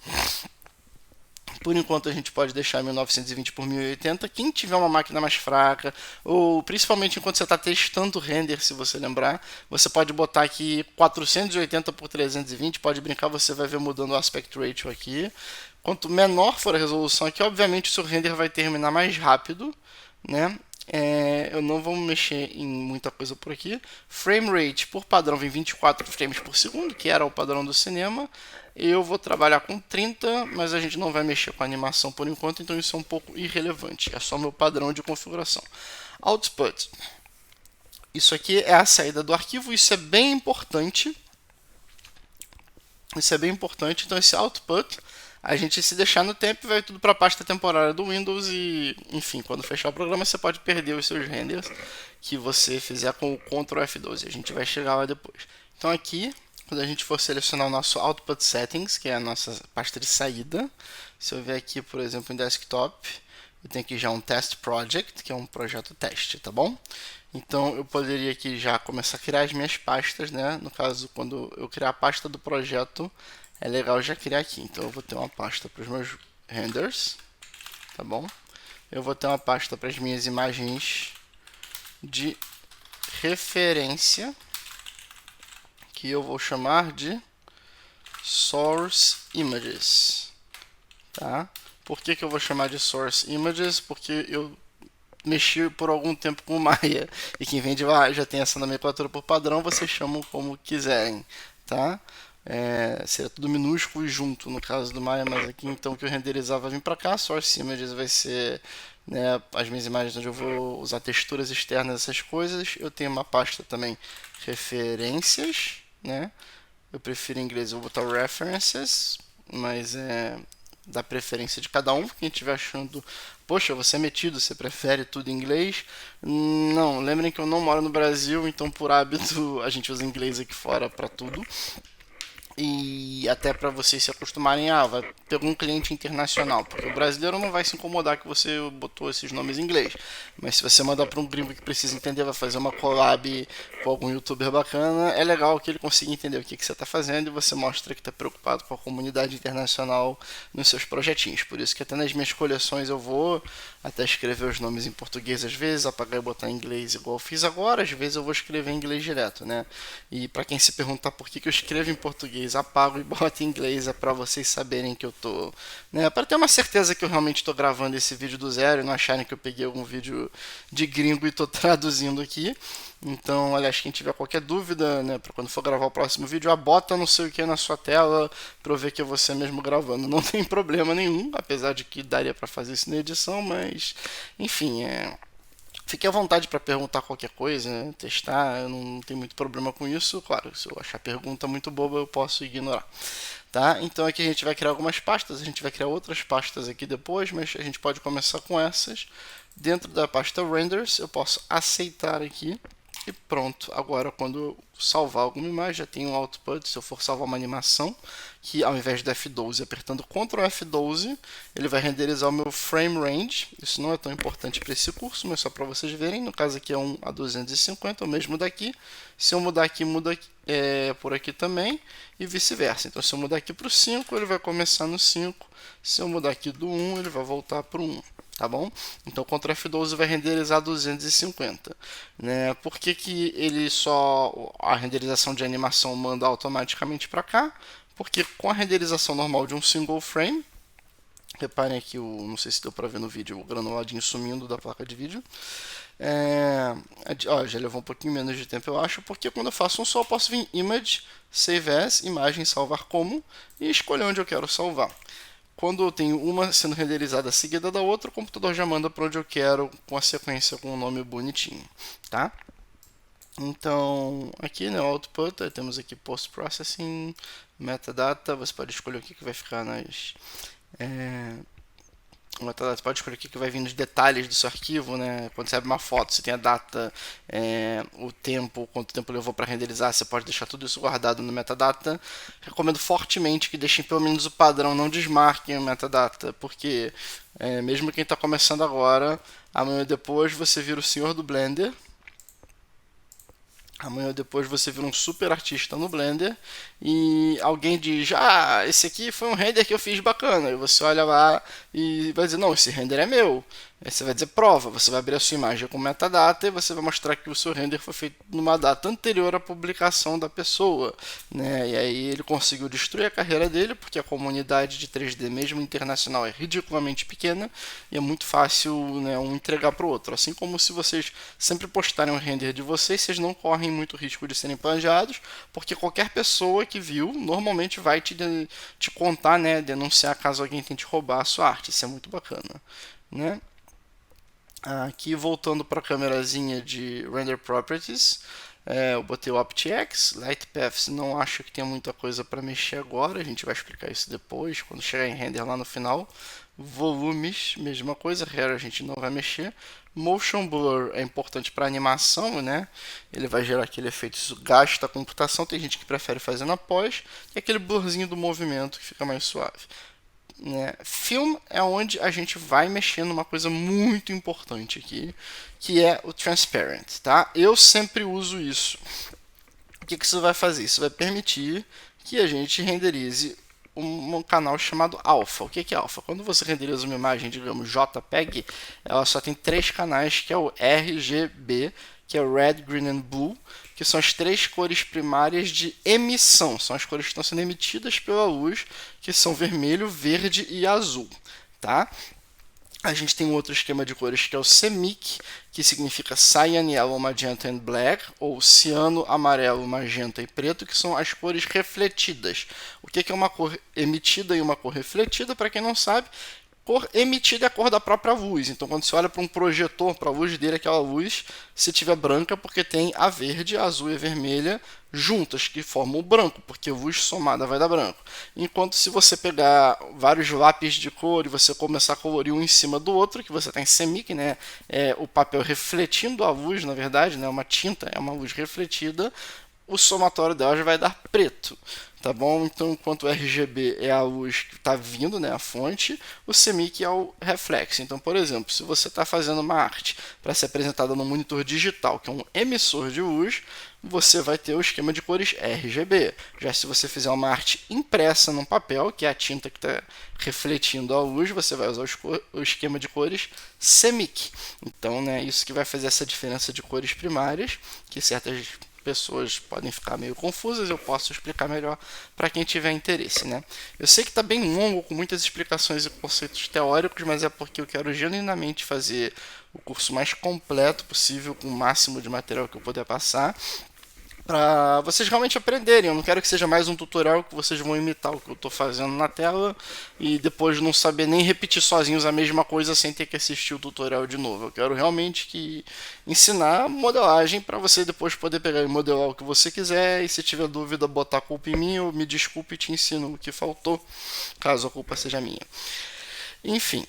Por enquanto a gente pode deixar 1920 por 1080. Quem tiver uma máquina mais fraca, ou principalmente enquanto você está testando o render, se você lembrar, você pode botar aqui 480 por 320, pode brincar, você vai ver mudando o aspect ratio aqui. Quanto menor for a resolução aqui, obviamente o seu render vai terminar mais rápido, né? Eu não vou mexer em muita coisa por aqui. Frame rate por padrão vem 24 frames por segundo, que era o padrão do cinema. Eu vou trabalhar com 30, mas a gente não vai mexer com a animação por enquanto, então isso é um pouco irrelevante. É só meu padrão de configuração. Output. Isso aqui é a saída do arquivo, isso é bem importante. Isso é bem importante, então esse output, a gente se deixar no tempo vai tudo para a pasta temporária do Windows e, enfim, quando fechar o programa você pode perder os seus renders que você fizer com o Ctrl F12. A gente vai chegar lá depois. Então aqui, quando a gente for selecionar o nosso Output Settings, que é a nossa pasta de saída, se eu ver aqui, por exemplo, em Desktop, eu tenho aqui já um Test Project, que é um projeto teste, tá bom? Então eu poderia aqui já começar a criar as minhas pastas, né? No caso, quando eu criar a pasta do projeto, é legal já criar aqui. Então eu vou ter uma pasta para os meus renders, tá bom? Eu vou ter uma pasta para as minhas imagens de referência, que eu vou chamar de Source Images, tá? Por que eu vou chamar de Source Images? Porque eu mexi por algum tempo com o Maya, e quem vem de lá já tem essa nomenclatura por padrão, vocês chamam como quiserem, tá? Seria tudo minúsculo e junto no caso do Maya, mas aqui então que eu renderizar vai vir para cá. Source Images vai ser, né, as minhas imagens onde eu vou usar texturas externas, essas coisas. Eu tenho uma pasta também referências, né? Eu prefiro em inglês, eu vou botar references, mas da preferência de cada um. Quem estiver achando, poxa, você é metido, você prefere tudo em inglês? Não, lembrem que eu não moro no Brasil, então por hábito a gente usa inglês aqui fora para tudo. E até para vocês se acostumarem, vai pegar um cliente internacional, porque o brasileiro não vai se incomodar que você botou esses nomes em inglês, mas se você mandar para um gringo que precisa entender, vai fazer uma collab com algum youtuber bacana, é legal que ele consiga entender o que você está fazendo e você mostra que está preocupado com a comunidade internacional nos seus projetinhos. Por isso que até nas minhas coleções eu vou até escrever os nomes em português às vezes, apagar e botar em inglês igual eu fiz agora, às vezes eu vou escrever em inglês direto, né? E para quem se perguntar por que eu escrevo em português, apago e boto em inglês, é para vocês saberem que eu tô, né, para ter uma certeza que eu realmente estou gravando esse vídeo do zero e não acharem que eu peguei algum vídeo de gringo e estou traduzindo aqui. Então, aliás, quem tiver qualquer dúvida, né, para quando for gravar o próximo vídeo, bota não sei o que na sua tela para eu ver que é você mesmo gravando. Não tem problema nenhum, apesar de que daria para fazer isso na edição, mas enfim, fique à vontade para perguntar qualquer coisa, né, testar, eu não tenho muito problema com isso. Claro, se eu achar a pergunta muito boba, eu posso ignorar. Tá? Então aqui a gente vai criar algumas pastas, a gente vai criar outras pastas aqui depois, mas a gente pode começar com essas. Dentro da pasta Renders, eu posso aceitar aqui. E pronto, agora quando eu salvar alguma imagem, já tem um output. Se eu for salvar uma animação, que ao invés do F12, apertando Ctrl F12, ele vai renderizar o meu frame range. Isso não é tão importante para esse curso, mas só para vocês verem. No caso aqui é 1 a 250, o mesmo daqui. Se eu mudar aqui, muda por aqui também, e vice-versa. Então se eu mudar aqui para o 5, ele vai começar no 5. Se eu mudar aqui do 1, ele vai voltar para o 1. tá bom? Então o Ctrl F12 vai renderizar 250, né? Por que que ele só a renderização de animação manda automaticamente para cá? Porque com a renderização normal de um single frame, reparem aqui, não sei se deu para ver no vídeo, o granuladinho sumindo da placa de vídeo. Ó, já levou um pouquinho menos de tempo, eu acho, porque quando eu faço um só, eu posso vir Image, Save As, Imagem, Salvar Como, e escolher onde eu quero salvar. Quando eu tenho uma sendo renderizada seguida da outra, o computador já manda para onde eu quero, com a sequência com o nome bonitinho, tá? Então, aqui no Output, temos aqui Post Processing, Metadata, você pode escolher o que vai ficar nas... Você pode escolher o que vai vir nos detalhes do seu arquivo, né? Quando você abre uma foto, você tem a data, o tempo, quanto tempo levou para renderizar, você pode deixar tudo isso guardado no metadata. Recomendo fortemente que deixem pelo menos o padrão, não desmarquem o metadata, porque mesmo quem está começando agora, amanhã ou depois você vira o senhor do Blender. Amanhã ou depois você vira um super artista no Blender e alguém diz: ah, esse aqui foi um render que eu fiz bacana. E você olha lá e vai dizer: não, esse render é meu. Aí você vai dizer prova, você vai abrir a sua imagem com metadata e você vai mostrar que o seu render foi feito numa data anterior à publicação da pessoa, né? E aí ele conseguiu destruir a carreira dele, porque a comunidade de 3D, mesmo internacional, é ridiculamente pequena e é muito fácil, né, um entregar para o outro. Assim como se vocês sempre postarem um render de vocês não correm muito risco de serem plagiados, porque qualquer pessoa que viu normalmente vai te contar, né, denunciar caso alguém tente roubar a sua arte. Isso é muito bacana, né? Aqui voltando para a câmerazinha de Render Properties, eu botei o OptX, Light Paths, não acho que tenha muita coisa para mexer agora, a gente vai explicar isso depois, quando chegar em render lá no final. Volumes, mesma coisa, Hair a gente não vai mexer. Motion Blur é importante para animação, né? Ele vai gerar aquele efeito, isso gasta a computação, tem gente que prefere fazer na pós, e aquele blurzinho do movimento que fica mais suave. Né? Film é onde a gente vai mexer numa coisa muito importante aqui, que é o Transparent, tá? Eu sempre uso isso. O que isso vai fazer? Isso vai permitir que a gente renderize um canal chamado Alpha. O que é Alpha? Quando você renderiza uma imagem, digamos, JPEG, ela só tem 3 canais, que é o RGB, que é o Red, Green and Blue, que são as 3 cores primárias de emissão. São as cores que estão sendo emitidas pela luz, que são vermelho, verde e azul, tá? A gente tem um outro esquema de cores que é o CMYK, que significa Cyan, Yellow, Magenta and Black, ou ciano, amarelo, magenta e preto, que são as cores refletidas. O que é uma cor emitida e uma cor refletida? Para quem não sabe, cor emitida é a cor da própria luz. Então, quando você olha para um projetor, para a luz dele, aquela luz, se tiver branca, porque tem a verde, a azul e a vermelha juntas, que formam o branco, porque luz somada vai dar branco. Enquanto se você pegar vários lápis de cor e você começar a colorir um em cima do outro, que você está em CMYK, né, o papel refletindo a luz, na verdade, né, uma tinta, é uma luz refletida, o somatório dela já vai dar preto. Tá bom? Então, enquanto o RGB é a luz que está vindo, né, a fonte, o CMYK é o reflexo. Então, por exemplo, se você está fazendo uma arte para ser apresentada no monitor digital, que é um emissor de luz, você vai ter o esquema de cores RGB. Já se você fizer uma arte impressa num papel, que é a tinta que está refletindo a luz, você vai usar o esquema de cores CMYK. Então, né, isso que vai fazer essa diferença de cores primárias, que certas pessoas podem ficar meio confusas, eu posso explicar melhor para quem tiver interesse, né? Eu sei que está bem longo, com muitas explicações e conceitos teóricos, mas é porque eu quero genuinamente fazer o curso mais completo possível, com o máximo de material que eu puder passar, para vocês realmente aprenderem. Eu não quero que seja mais um tutorial que vocês vão imitar o que eu estou fazendo na tela e depois não saber nem repetir sozinhos a mesma coisa sem ter que assistir o tutorial de novo. Eu quero realmente ensinar modelagem para você depois poder pegar e modelar o que você quiser, e se tiver dúvida botar a culpa em mim, eu me desculpe e te ensino o que faltou, caso a culpa seja minha. Enfim,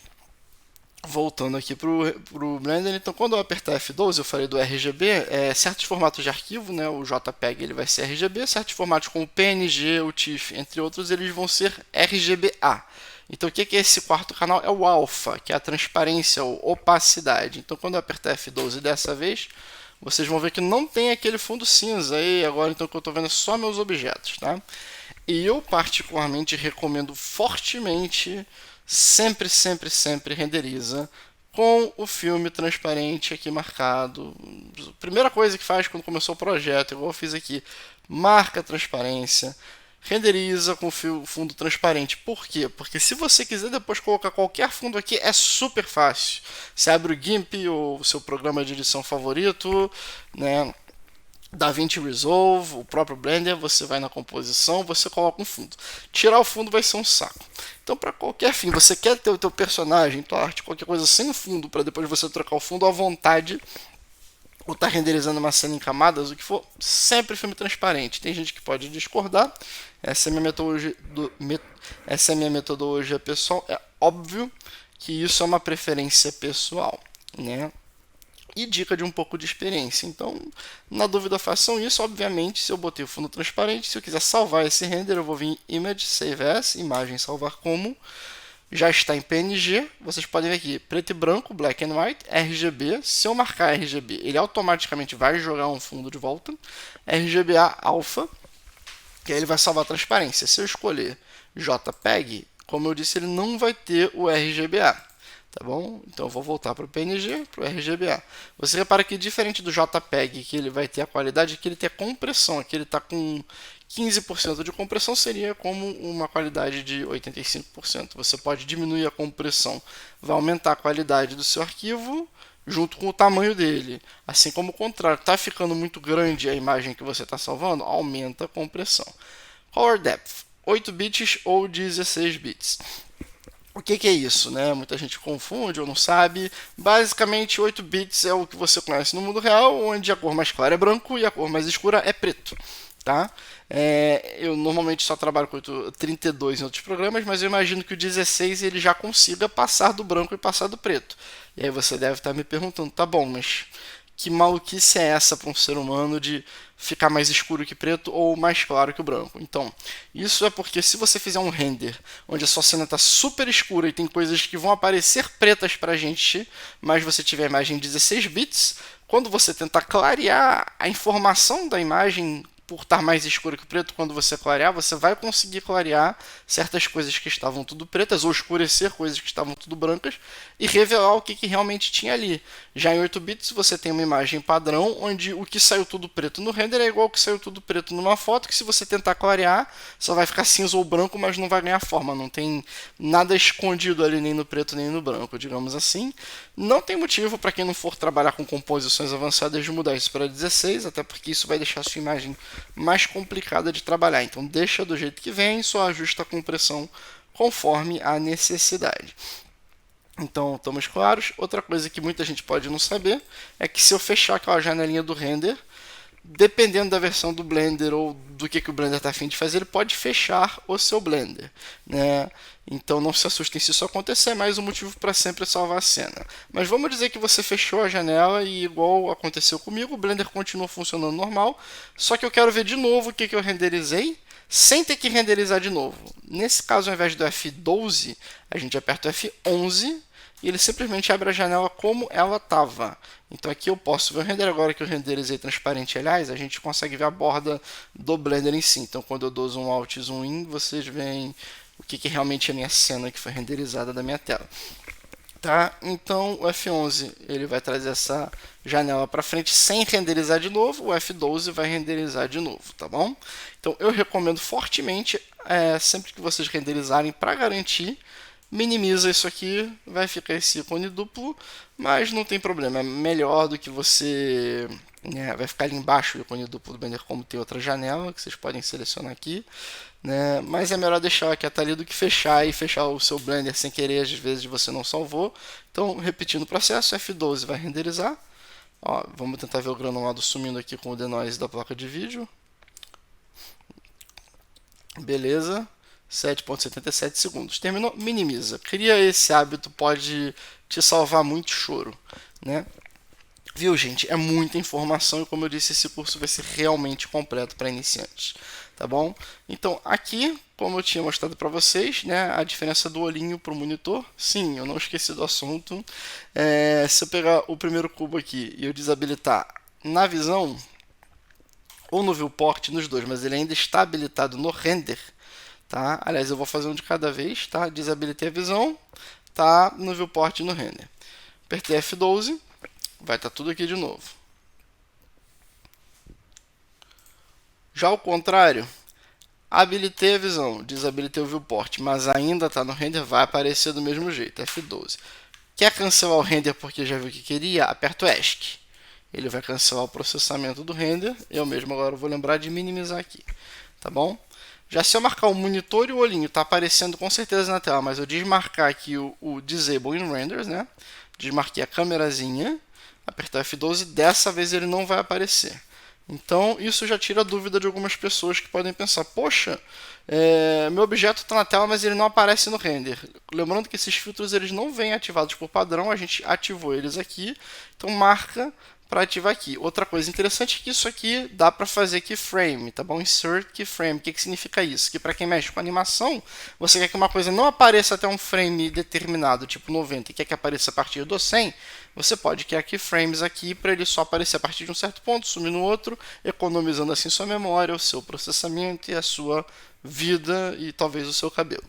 voltando aqui para o Blender, então quando eu apertar F12, eu falei do RGB, certos formatos de arquivo, né, o JPEG ele vai ser RGB, certos formatos como o PNG, o TIFF, entre outros, eles vão ser RGBA. Então o que é esse quarto canal? É o alfa, que é a transparência ou opacidade. Então quando eu apertar F12 dessa vez, vocês vão ver que não tem aquele fundo cinza aí, agora então que eu estou vendo é só meus objetos, tá? E eu particularmente recomendo fortemente sempre renderiza com o filme transparente aqui marcado. Primeira coisa que faz quando começou o projeto, igual eu fiz aqui, marca a transparência, renderiza com o fundo transparente. Por quê? Porque se você quiser depois colocar qualquer fundo aqui, é super fácil. Você abre o GIMP ou o seu programa de edição favorito, né? DaVinci Resolve, o próprio Blender, você vai na composição, você coloca um fundo. Tirar o fundo vai ser um saco. Então, para qualquer fim, você quer ter o teu personagem, tua arte, qualquer coisa sem fundo, para depois você trocar o fundo à vontade, ou tá renderizando uma cena em camadas, o que for, sempre filme transparente. Tem gente que pode discordar, essa é a minha metodologia pessoal. É óbvio que isso é uma preferência pessoal, né? E dica de um pouco de experiência. Então, na dúvida, façam isso. Obviamente, se eu botei o fundo transparente, se eu quiser salvar esse render, eu vou vir em Image, Save As, imagem, salvar como. Já está em PNG. Vocês podem ver aqui, preto e branco, black and white, RGB. Se eu marcar RGB, ele automaticamente vai jogar um fundo de volta. RGBA alpha, que aí ele vai salvar a transparência. Se eu escolher JPEG, como eu disse, ele não vai ter o RGBA. Tá bom? Então eu vou voltar para o PNG, para o RGBA. Você repara que diferente do JPEG, que ele vai ter a qualidade, que ele tem a compressão. Aqui ele está com 15% de compressão, seria como uma qualidade de 85%. Você pode diminuir a compressão, vai aumentar a qualidade do seu arquivo junto com o tamanho dele. Assim como o contrário, está ficando muito grande a imagem que você está salvando, aumenta a compressão. Color Depth, 8 bits ou 16 bits. O que é isso, né? Muita gente confunde ou não sabe. Basicamente, 8 bits é o que você conhece no mundo real, onde a cor mais clara é branco e a cor mais escura é preto. Tá? Eu normalmente só trabalho com 32 em outros programas, mas eu imagino que o 16 ele já consiga passar do branco e passar do preto. E aí você deve estar me perguntando, tá bom, mas que maluquice é essa para um ser humano de ficar mais escuro que preto ou mais claro que o branco? Então, isso é porque se você fizer um render onde a sua cena está super escura e tem coisas que vão aparecer pretas para a gente, mas você tiver a imagem em 16 bits, quando você tentar clarear a informação da imagem por estar mais escuro que o preto, quando você clarear, você vai conseguir clarear certas coisas que estavam tudo pretas ou escurecer coisas que estavam tudo brancas e revelar o que realmente tinha ali. Já em 8 bits você tem uma imagem padrão onde o que saiu tudo preto no render é igual ao que saiu tudo preto numa foto, que se você tentar clarear, só vai ficar cinza ou branco, mas não vai ganhar forma. Não tem nada escondido ali nem no preto nem no branco, digamos assim. Não tem motivo para quem não for trabalhar com composições avançadas de mudar isso para 16, até porque isso vai deixar a sua imagem mais complicada de trabalhar. Então deixa do jeito que vem, só ajusta a compressão conforme a necessidade. Então, estamos claros. Outra coisa que muita gente pode não saber é que se eu fechar aquela janelinha do render, dependendo da versão do Blender ou do que o Blender está afim de fazer, ele pode fechar o seu Blender, né? Então não se assustem se isso acontecer, é mais um motivo para sempre salvar a cena. Mas vamos dizer que você fechou a janela e igual aconteceu comigo, o Blender continua funcionando normal, só que eu quero ver de novo o que eu renderizei, sem ter que renderizar de novo. Nesse caso, ao invés do F12, a gente aperta o F11 e ele simplesmente abre a janela como ela estava. Então aqui eu posso ver o render, agora que eu renderizei transparente, aliás, a gente consegue ver a borda do Blender em si. Então quando eu dou zoom out e zoom in, vocês veem o que realmente é a minha cena que foi renderizada da minha tela. Tá? Então o F11 ele vai trazer essa janela para frente sem renderizar de novo, o F12 vai renderizar de novo, tá bom? Então eu recomendo fortemente, sempre que vocês renderizarem, para garantir, minimiza isso aqui, vai ficar esse ícone duplo, mas não tem problema, é melhor do que você... vai ficar ali embaixo o ícone duplo do Blender, como tem outra janela que vocês podem selecionar aqui, né? Mas é melhor deixar quieto ali do que fechar e fechar o seu Blender sem querer, às vezes você não salvou. Então, repetindo o processo, F12 vai renderizar. Ó, vamos tentar ver o granulado sumindo aqui com o denoise da placa de vídeo. Beleza. 7,77 segundos. Terminou? Minimiza. Cria esse hábito, pode te salvar muito choro, né? Viu, gente? É muita informação e, como eu disse, esse curso vai ser realmente completo para iniciantes, tá bom? Então, aqui, como eu tinha mostrado para vocês, né, a diferença do olhinho para o monitor, sim, eu não esqueci do assunto. Se eu pegar o primeiro cubo aqui e eu desabilitar na visão, ou no viewport, nos dois, mas ele ainda está habilitado no render, tá? Aliás, eu vou fazer um de cada vez, tá? Desabilitei a visão, tá no viewport e no render. Apertei F12, vai estar tudo aqui de novo. Já ao contrário, habilitei a visão, desabilitei o viewport, mas ainda está no render, vai aparecer do mesmo jeito, F12. Quer cancelar o render porque já viu o que queria? Aperta o ESC. Ele vai cancelar o processamento do render. Eu mesmo agora vou lembrar de minimizar aqui, tá bom? Já se eu marcar o monitor e o olhinho, está aparecendo com certeza na tela, mas eu desmarcar aqui o Disable in Renders, né? Desmarquei a câmerazinha, apertar F12, dessa vez ele não vai aparecer. Então, isso já tira a dúvida de algumas pessoas que podem pensar, poxa, meu objeto está na tela, mas ele não aparece no render. Lembrando que esses filtros eles não vêm ativados por padrão, a gente ativou eles aqui, então marca para ativar aqui. Outra coisa interessante é que isso aqui dá para fazer keyframe, tá bom? Insert keyframe. O que significa isso? Que para quem mexe com animação, você quer que uma coisa não apareça até um frame determinado, tipo 90, e quer que apareça a partir do 100, você pode criar keyframes aqui para ele só aparecer a partir de um certo ponto, sumir no outro, economizando assim sua memória, o seu processamento e a sua vida e talvez o seu cabelo.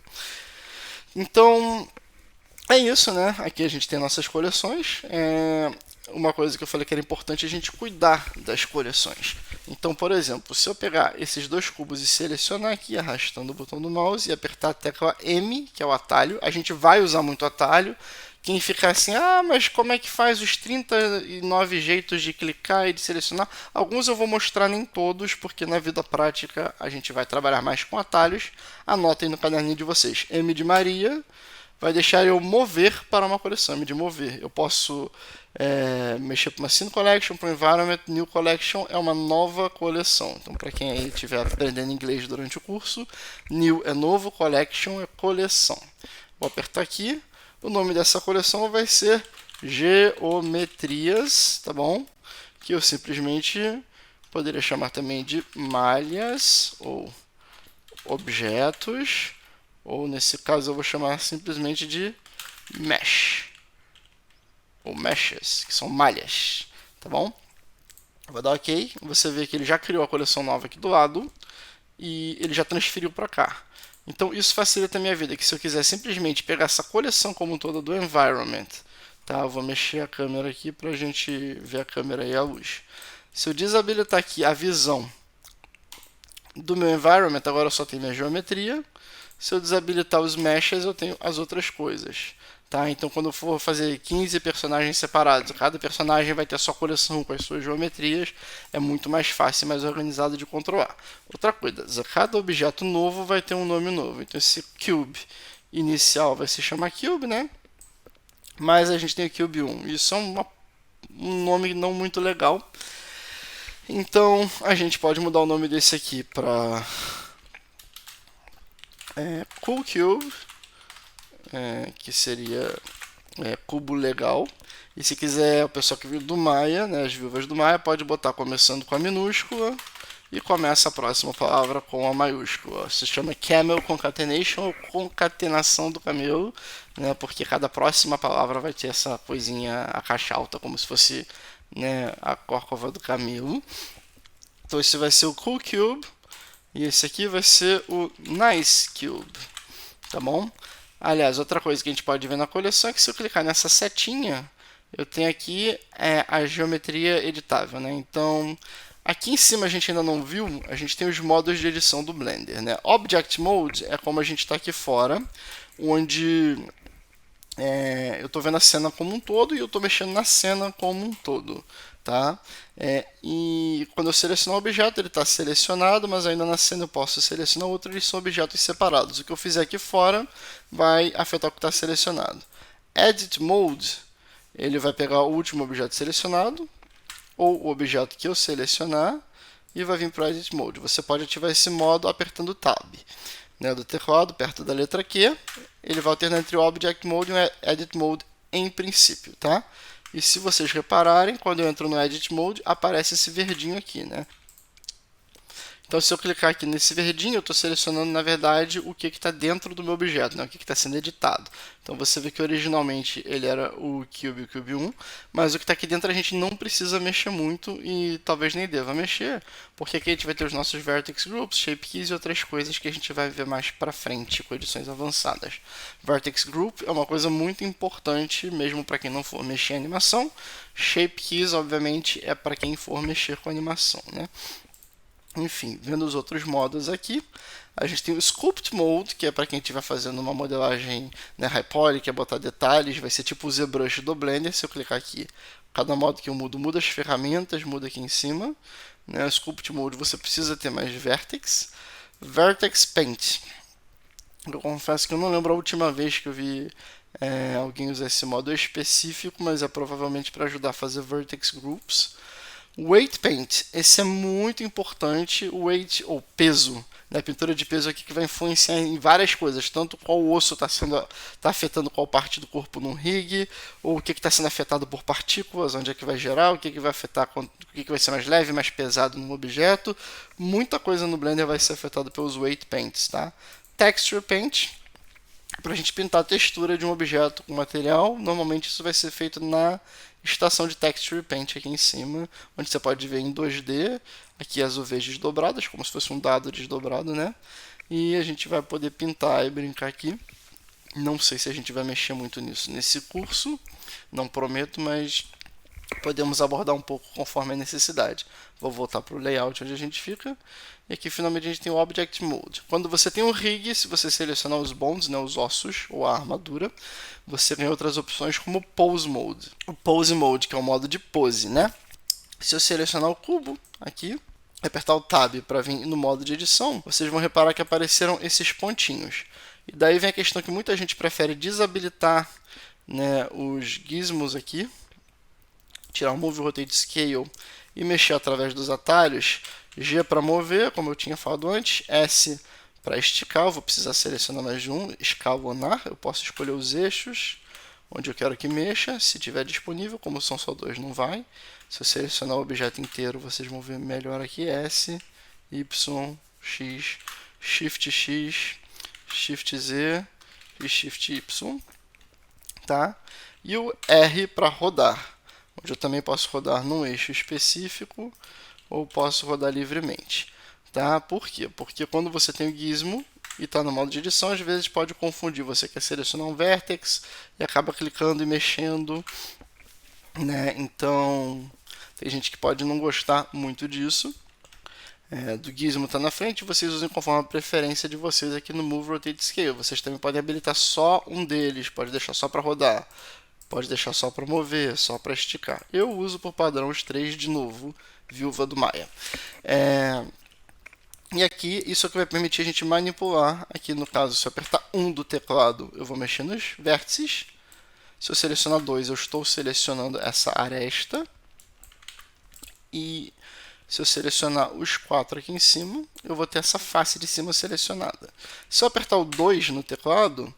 Então, é isso, né? Aqui a gente tem nossas coleções. Uma coisa que eu falei que era importante é a gente cuidar das coleções. Então, por exemplo, se eu pegar esses dois cubos e selecionar aqui, arrastando o botão do mouse e apertar a tecla M, que é o atalho, a gente vai usar muito atalho. Quem ficar assim, mas como é que faz os 39 jeitos de clicar e de selecionar? Alguns eu vou mostrar, nem todos, porque na vida prática a gente vai trabalhar mais com atalhos. Anotem no caderninho de vocês. M de Maria vai deixar eu mover para uma coleção. M de mover. Eu posso mexer para uma Scene Collection, para um Environment. New Collection é uma nova coleção. Então, para quem aí estiver aprendendo inglês durante o curso, New é novo, Collection é coleção. Vou apertar aqui. O nome dessa coleção vai ser Geometrias, tá bom? Que eu simplesmente poderia chamar também de malhas ou objetos, ou nesse caso eu vou chamar simplesmente de mesh, ou meshes, que são malhas, tá bom? Vou dar OK, você vê que ele já criou a coleção nova aqui do lado e ele já transferiu para cá. Então isso facilita a minha vida, que se eu quiser simplesmente pegar essa coleção como um todo do environment, tá? Eu vou mexer a câmera aqui para a gente ver a câmera e a luz. Se eu desabilitar aqui a visão do meu environment, agora eu só tenho minha geometria. Se eu desabilitar os meshes, eu tenho as outras coisas. Tá? Então, quando eu for fazer 15 personagens separados, cada personagem vai ter a sua coleção com as suas geometrias, é muito mais fácil e mais organizado de controlar. Outra coisa, cada objeto novo vai ter um nome novo. Então, esse cube inicial vai se chamar cube, né? Mas a gente tem o cube 1. Isso é um nome não muito legal. Então, a gente pode mudar o nome desse aqui para Cool Cube, que seria cubo legal. E se quiser, o pessoal que viu do Maya, né, as viúvas do Maya, pode botar começando com a minúscula e começa a próxima palavra com a maiúscula. Se chama Camel Concatenation ou concatenação do camelo, né, porque cada próxima palavra vai ter essa coisinha, a caixa alta, como se fosse, né, a córcova do camelo. Então esse vai ser o Cool Cube e esse aqui vai ser o Nice Cube, tá bom? Aliás, outra coisa que a gente pode ver na coleção é que se eu clicar nessa setinha, eu tenho aqui a geometria editável, né? Então, aqui em cima a gente ainda não viu, a gente tem os modos de edição do Blender, né? Object Mode é como a gente está aqui fora, onde eu estou vendo a cena como um todo e eu estou mexendo na cena como um todo, tá? E quando eu selecionar o objeto, ele está selecionado, mas ainda na cena eu posso selecionar outro, eles são objetos separados. O que eu fizer aqui fora vai afetar o que está selecionado. Edit Mode, ele vai pegar o último objeto selecionado, ou o objeto que eu selecionar, e vai vir para o Edit Mode. Você pode ativar esse modo apertando o Tab, né, do teclado, perto da letra Q. Ele vai alternar entre o Object Mode e o Edit Mode em princípio, tá? E se vocês repararem, quando eu entro no Edit Mode, aparece esse verdinho aqui, né? Então, se eu clicar aqui nesse verdinho, eu estou selecionando, na verdade, o que está dentro do meu objeto, né? O que está sendo editado. Então, você vê que originalmente ele era o Cube 1, mas o que está aqui dentro a gente não precisa mexer muito e talvez nem deva mexer, porque aqui a gente vai ter os nossos Vertex Groups, Shape Keys e outras coisas que a gente vai ver mais para frente com edições avançadas. Vertex Group é uma coisa muito importante, mesmo para quem não for mexer em animação. Shape Keys, obviamente, é para quem for mexer com animação, né? Enfim, vendo os outros modos aqui, a gente tem o Sculpt Mode, que é para quem estiver fazendo uma modelagem, né, high poly, quer botar detalhes, vai ser tipo o ZBrush do Blender. Se eu clicar aqui, cada modo que eu mudo, muda as ferramentas, muda aqui em cima. Né, o Sculpt Mode você precisa ter mais Vertex. Vertex Paint. Eu confesso que eu não lembro a última vez que eu vi alguém usar esse modo específico, mas é provavelmente para ajudar a fazer Vertex Groups. Weight Paint, esse é muito importante, o weight, ou peso, né? Pintura de peso aqui que vai influenciar em várias coisas, tanto qual osso está afetando qual parte do corpo num rig, ou o que está sendo afetado por partículas, onde é que vai gerar, o que vai afetar, o que vai ser mais leve, mais pesado no objeto. Muita coisa no Blender vai ser afetada pelos Weight Paints, tá? Texture Paint, para a gente pintar a textura de um objeto com material, normalmente isso vai ser feito na estação de Texture Paint aqui em cima, onde você pode ver em 2D, aqui as UVs desdobradas, como se fosse um dado desdobrado, né? E a gente vai poder pintar e brincar aqui. Não sei se a gente vai mexer muito nisso nesse curso, não prometo, mas podemos abordar um pouco conforme a necessidade. Vou voltar para o layout onde a gente fica. E aqui finalmente a gente tem o Object Mode. Quando você tem um rig, se você selecionar os bones, né, os ossos ou a armadura, você tem outras opções como Pose Mode. O Pose Mode, que é o modo de pose, né? Se eu selecionar o cubo aqui, apertar o Tab para vir no modo de edição, vocês vão reparar que apareceram esses pontinhos. E daí vem a questão que muita gente prefere desabilitar, né, os gizmos aqui, tirar o Move Rotate Scale e mexer através dos atalhos. G para mover, como eu tinha falado antes, S para esticar, eu vou precisar selecionar mais de um, escalonar, eu posso escolher os eixos, onde eu quero que mexa, se tiver disponível, como são só dois não vai. Se eu selecionar o objeto inteiro, vocês vão ver melhor aqui, S, Y, X, Shift X, Shift Z e Shift Y, tá? E o R para rodar, onde eu também posso rodar num eixo específico, ou posso rodar livremente. Tá? Por quê? Porque quando você tem o gizmo e está no modo de edição, às vezes pode confundir. Você quer selecionar um vertex e acaba clicando e mexendo, né? Então, tem gente que pode não gostar muito disso. Do gizmo está na frente, vocês usam conforme a preferência de vocês aqui no Move Rotate Scale. Vocês também podem habilitar só um deles, pode deixar só para rodar, pode deixar só para mover, só para esticar. Eu uso por padrão os três de novo, Viúva do Maia. E aqui, isso é o que vai permitir a gente manipular. Aqui no caso, se eu apertar 1 do teclado, eu vou mexer nos vértices. Se eu selecionar 2, eu estou selecionando essa aresta. E se eu selecionar os 4 aqui em cima, eu vou ter essa face de cima selecionada. Se eu apertar o 2 no teclado,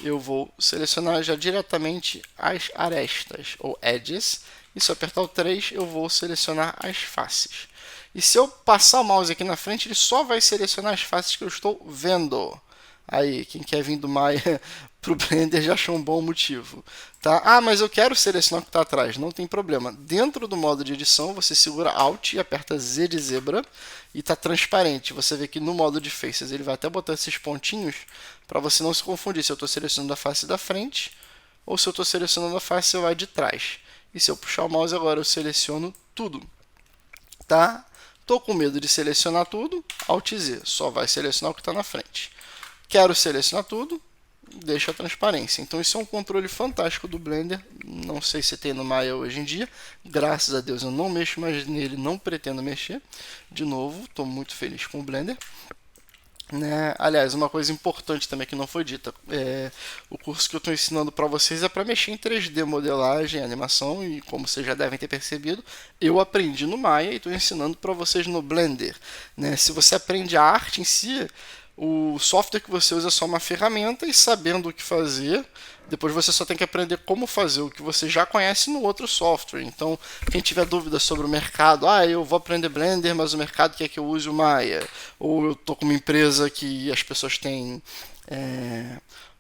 eu vou selecionar já diretamente as arestas, ou edges. E se eu apertar o 3, eu vou selecionar as faces. E se eu passar o mouse aqui na frente, ele só vai selecionar as faces que eu estou vendo. Aí, quem quer vir do Maya para o Blender já achou um bom motivo. Tá? Ah, mas eu quero selecionar o que está atrás. Não tem problema. Dentro do modo de edição, você segura Alt e aperta Z de zebra e está transparente. Você vê que no modo de Faces ele vai até botar esses pontinhos para você não se confundir se eu estou selecionando a face da frente ou se eu estou selecionando a face lá de trás. E se eu puxar o mouse agora, eu seleciono tudo. Tá? Estou com medo de selecionar tudo, Alt Z, só vai selecionar o que está na frente. Quero selecionar tudo, deixa a transparência. Então isso é um controle fantástico do Blender, não sei se tem no Maya hoje em dia, graças a Deus eu não mexo mais nele, não pretendo mexer. De novo, estou muito feliz com o Blender. Né? Aliás, uma coisa importante também que não foi dita, o curso que eu estou ensinando para vocês é para mexer em 3D, modelagem, animação, e como vocês já devem ter percebido, eu aprendi no Maya e estou ensinando para vocês no Blender. Né? Se você aprende a arte em si, O software que você usa é só uma ferramenta e sabendo o que fazer, depois você só tem que aprender como fazer o que você já conhece no outro software. Então, quem tiver dúvidas sobre o mercado, eu vou aprender Blender, mas o mercado quer que eu use o Maya. Ou eu estou com uma empresa que as pessoas têm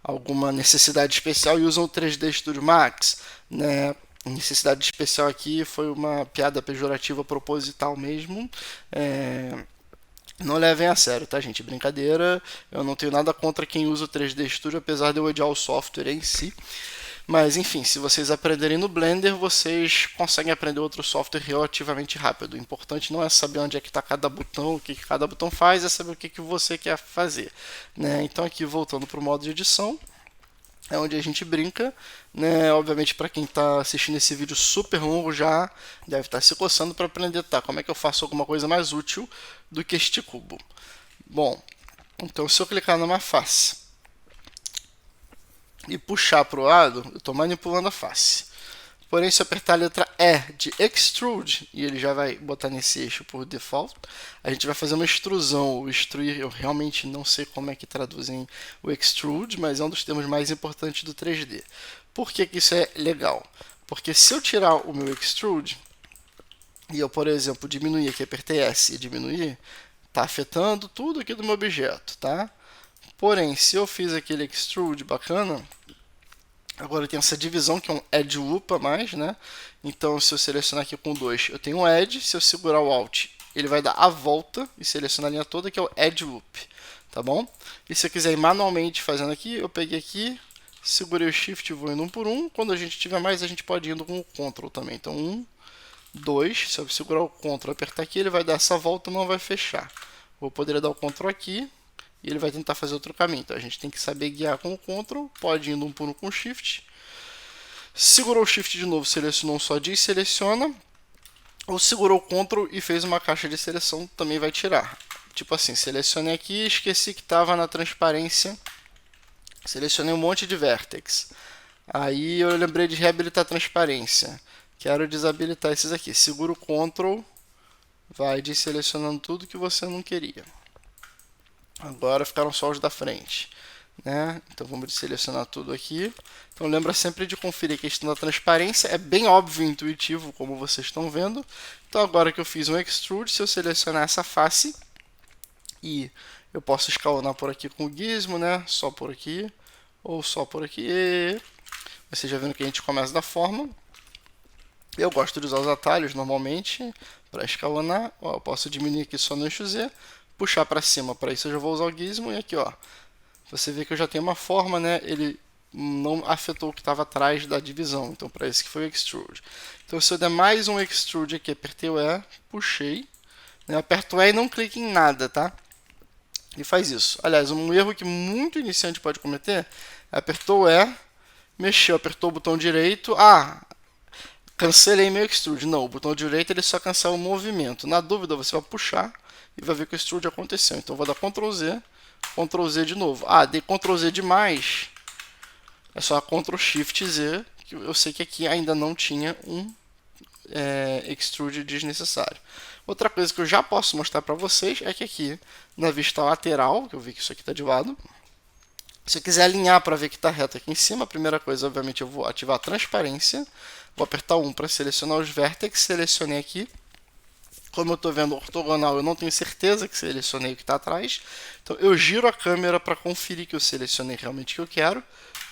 alguma necessidade especial e usam o 3D Studio Max, né? Necessidade especial aqui foi uma piada pejorativa proposital mesmo. Não levem a sério, tá, gente? Brincadeira. Eu não tenho nada contra quem usa o 3D Studio, apesar de eu odiar o software em si. Mas, enfim, se vocês aprenderem no Blender, vocês conseguem aprender outro software relativamente rápido. O importante não é saber onde é que está cada botão, o que cada botão faz, é saber o que você quer fazer, né? Então, aqui, voltando para o modo de edição, é onde a gente brinca, né? Obviamente, para quem está assistindo esse vídeo super longo já deve estar se coçando para aprender, tá? Como é que eu faço alguma coisa mais útil do que este cubo? Bom, então se eu clicar numa face e puxar para o lado, eu estou manipulando a face. Porém, se eu apertar a letra E de Extrude, e ele já vai botar nesse eixo por default, a gente vai fazer uma extrusão. O extruir, eu realmente não sei como é que traduzem o Extrude, mas é um dos termos mais importantes do 3D. Por que isso é legal? Porque se eu tirar o meu Extrude, e eu, por exemplo, diminuir aqui, apertei S e diminuir, está afetando tudo aqui do meu objeto, tá? Porém, se eu fiz aquele Extrude bacana, agora tem essa divisão que é um Edge Loop a mais, né? Então, se eu selecionar aqui com 2, eu tenho um Edge. Se eu segurar o Alt, ele vai dar a volta e selecionar a linha toda, que é o Edge Loop, tá bom? E se eu quiser ir manualmente fazendo aqui, eu peguei aqui, segurei o Shift e vou indo um por um. Quando a gente tiver mais, a gente pode ir indo com o Ctrl também. Então, 1, 2, se eu segurar o Ctrl e apertar aqui, ele vai dar essa volta e não vai fechar. Vou poder dar o Ctrl aqui e ele vai tentar fazer outro caminho. Então a gente tem que saber guiar com o Ctrl, pode ir indo um por um com o Shift. Segurou o Shift de novo, selecionou um só dia e seleciona. Ou segurou o Ctrl e fez uma caixa de seleção, também vai tirar. Tipo assim, selecionei aqui, esqueci que estava na transparência. Selecionei um monte de vértex. Aí eu lembrei de reabilitar a transparência. Quero desabilitar esses aqui. Segura o Ctrl, vai desselecionando tudo que você não queria. Agora ficaram só os da frente, né? Então vamos selecionar tudo aqui. Então lembra sempre de conferir a questão da transparência. É bem óbvio e intuitivo, como vocês estão vendo. Então agora que eu fiz um extrude, se eu selecionar essa face, e eu posso escalonar por aqui com o gizmo, né? Só por aqui, ou só por aqui. Vocês já viram que a gente começa da forma. Eu gosto de usar os atalhos normalmente para escalonar. Eu posso diminuir aqui só no eixo Z, puxar para cima. Para isso eu já vou usar o gizmo e aqui, ó, você vê que eu já tenho uma forma, né? Ele não afetou o que estava atrás da divisão. Então, para isso que foi o extrude. Então, se eu der mais um extrude aqui, apertei o E, puxei, né? Aperto o E e não clique em nada, tá? E faz isso. Aliás, um erro que muito iniciante pode cometer é apertou o E, mexeu, apertou o botão direito, cancelei meu extrude. Não, o botão direito ele só cancela o movimento. Na dúvida, você vai puxar e vai ver que o extrude aconteceu. Então, eu vou dar Ctrl Z de novo. Dei Ctrl Z demais. É só Ctrl Shift Z, que eu sei que aqui ainda não tinha um extrude desnecessário. Outra coisa que eu já posso mostrar para vocês é que aqui na vista lateral, que eu vi que isso aqui está de lado, se eu quiser alinhar para ver que está reto aqui em cima, a primeira coisa, obviamente, eu vou ativar a transparência, vou apertar 1 para selecionar os vértices, selecionei aqui. Como eu estou vendo ortogonal, eu não tenho certeza que selecionei o que está atrás. Então eu giro a câmera para conferir que eu selecionei realmente o que eu quero.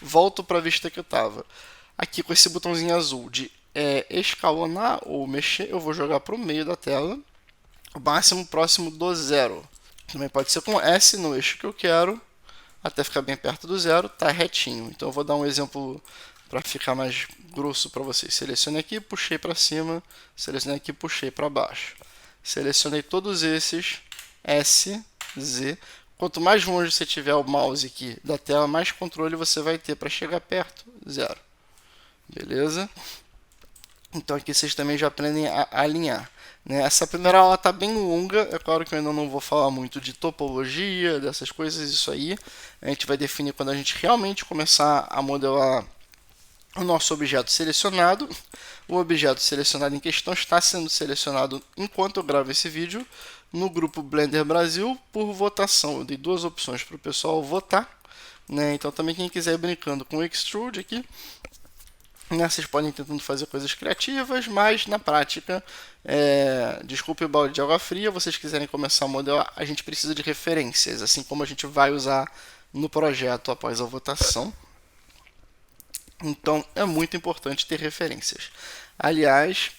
Volto para a vista que eu estava. Aqui com esse botãozinho azul de escalonar ou mexer, eu vou jogar para o meio da tela. O máximo próximo do zero. Também pode ser com S no eixo que eu quero, até ficar bem perto do zero, tá retinho. Então eu vou dar um exemplo para ficar mais grosso para vocês. Selecionei aqui, puxei para cima, selecionei aqui, puxei para baixo. Selecionei todos esses, S, Z. Quanto mais longe você tiver o mouse aqui da tela, mais controle você vai ter para chegar perto, zero. Beleza? Então aqui vocês também já aprendem a alinhar, né? Essa primeira aula está bem longa, é claro que eu ainda não vou falar muito de topologia, dessas coisas, isso aí a gente vai definir quando a gente realmente começar a modelar o nosso objeto selecionado. O objeto selecionado em questão está sendo selecionado enquanto eu gravo esse vídeo no grupo Blender Brasil por votação. Eu dei duas opções para o pessoal votar, né? Então também quem quiser ir brincando com o Extrude aqui, né, vocês podem ir tentando fazer coisas criativas, mas na prática, desculpe o balde de água fria, vocês quiserem começar a modelar, a gente precisa de referências, assim como a gente vai usar no projeto após a votação. Então é muito importante ter referências. Aliás,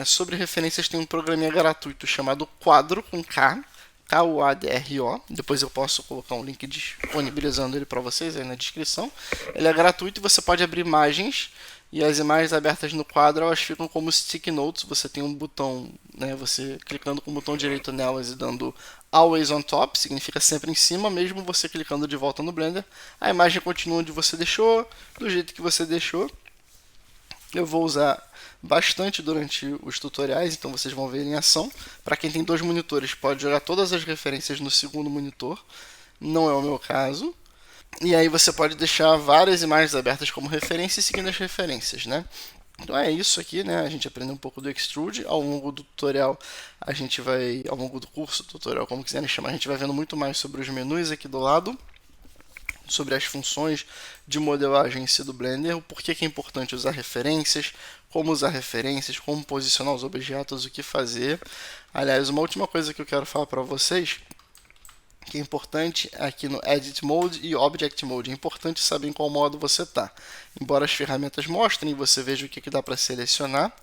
sobre referências tem um programinha gratuito chamado Quadro com K, Quadro. Depois eu posso colocar um link disponibilizando ele para vocês aí na descrição. Ele é gratuito e você pode abrir imagens. E as imagens abertas no quadro elas ficam como sticky notes. Você tem um botão, né, você clicando com o botão direito nelas e dando always on top, significa sempre em cima, mesmo você clicando de volta no Blender. A imagem continua onde você deixou, do jeito que você deixou. Eu vou usar bastante durante os tutoriais, então vocês vão ver em ação. Para quem tem dois monitores, pode jogar todas as referências no segundo monitor. Não é o meu caso. E aí você pode deixar várias imagens abertas como referência e seguindo as referências, né? Então é isso aqui, né? A gente aprendeu um pouco do Extrude. Ao longo do tutorial, a gente vai, ao longo do curso, tutorial, como quiserem chamar, a gente vai vendo muito mais sobre os menus aqui do lado, sobre as funções de modelagem em si do Blender, o porquê que é importante usar referências, como posicionar os objetos, o que fazer. Aliás, uma última coisa que eu quero falar para vocês, que é importante aqui no Edit Mode e Object Mode. É importante saber em qual modo você está. Embora as ferramentas mostrem, você veja o que dá para selecionar.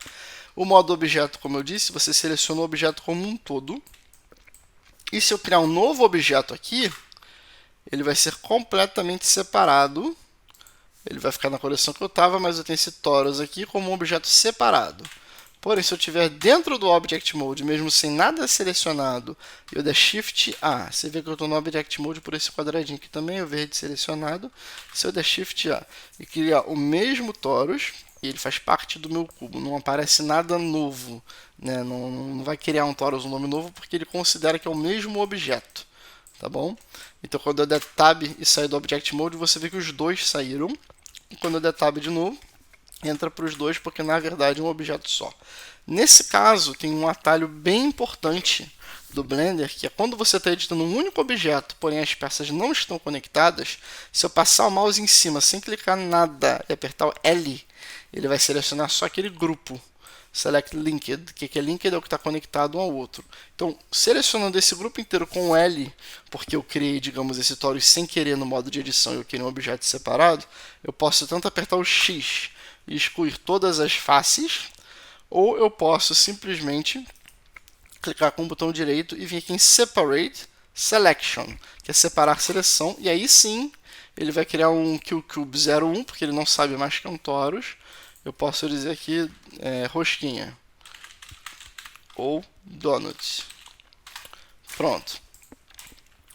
O modo objeto, como eu disse, você seleciona o objeto como um todo. E se eu criar um novo objeto aqui, ele vai ser completamente separado. Ele vai ficar na coleção que eu estava, mas eu tenho esse Torus aqui como um objeto separado. Porém, se eu estiver dentro do Object Mode, mesmo sem nada selecionado, e eu der Shift A, você vê que eu estou no Object Mode por esse quadradinho aqui também, o verde selecionado. Se eu der Shift A e criar o mesmo Torus, e ele faz parte do meu cubo, não aparece nada novo, né? Não vai criar um Torus um nome novo, porque ele considera que é o mesmo objeto. Tá bom? Então, quando eu der Tab e sair do Object Mode, você vê que os dois saíram. E quando eu der Tab de novo, entra para os dois, porque na verdade é um objeto só. Nesse caso, tem um atalho bem importante do Blender, que é quando você está editando um único objeto, porém as peças não estão conectadas, se eu passar o mouse em cima sem clicar nada e apertar o L, ele vai selecionar só aquele grupo. Select Linked, que é linked é o que está conectado um ao outro. Então, selecionando esse grupo inteiro com o L, porque eu criei, digamos, esse Torus sem querer no modo de edição e eu queria um objeto separado, eu posso tanto apertar o X e excluir todas as faces, ou eu posso simplesmente clicar com o botão direito e vir aqui em Separate Selection, que é separar seleção, e aí sim ele vai criar um QCube 01, porque ele não sabe mais que é um Torus. Eu posso dizer aqui rosquinha ou donut. Pronto.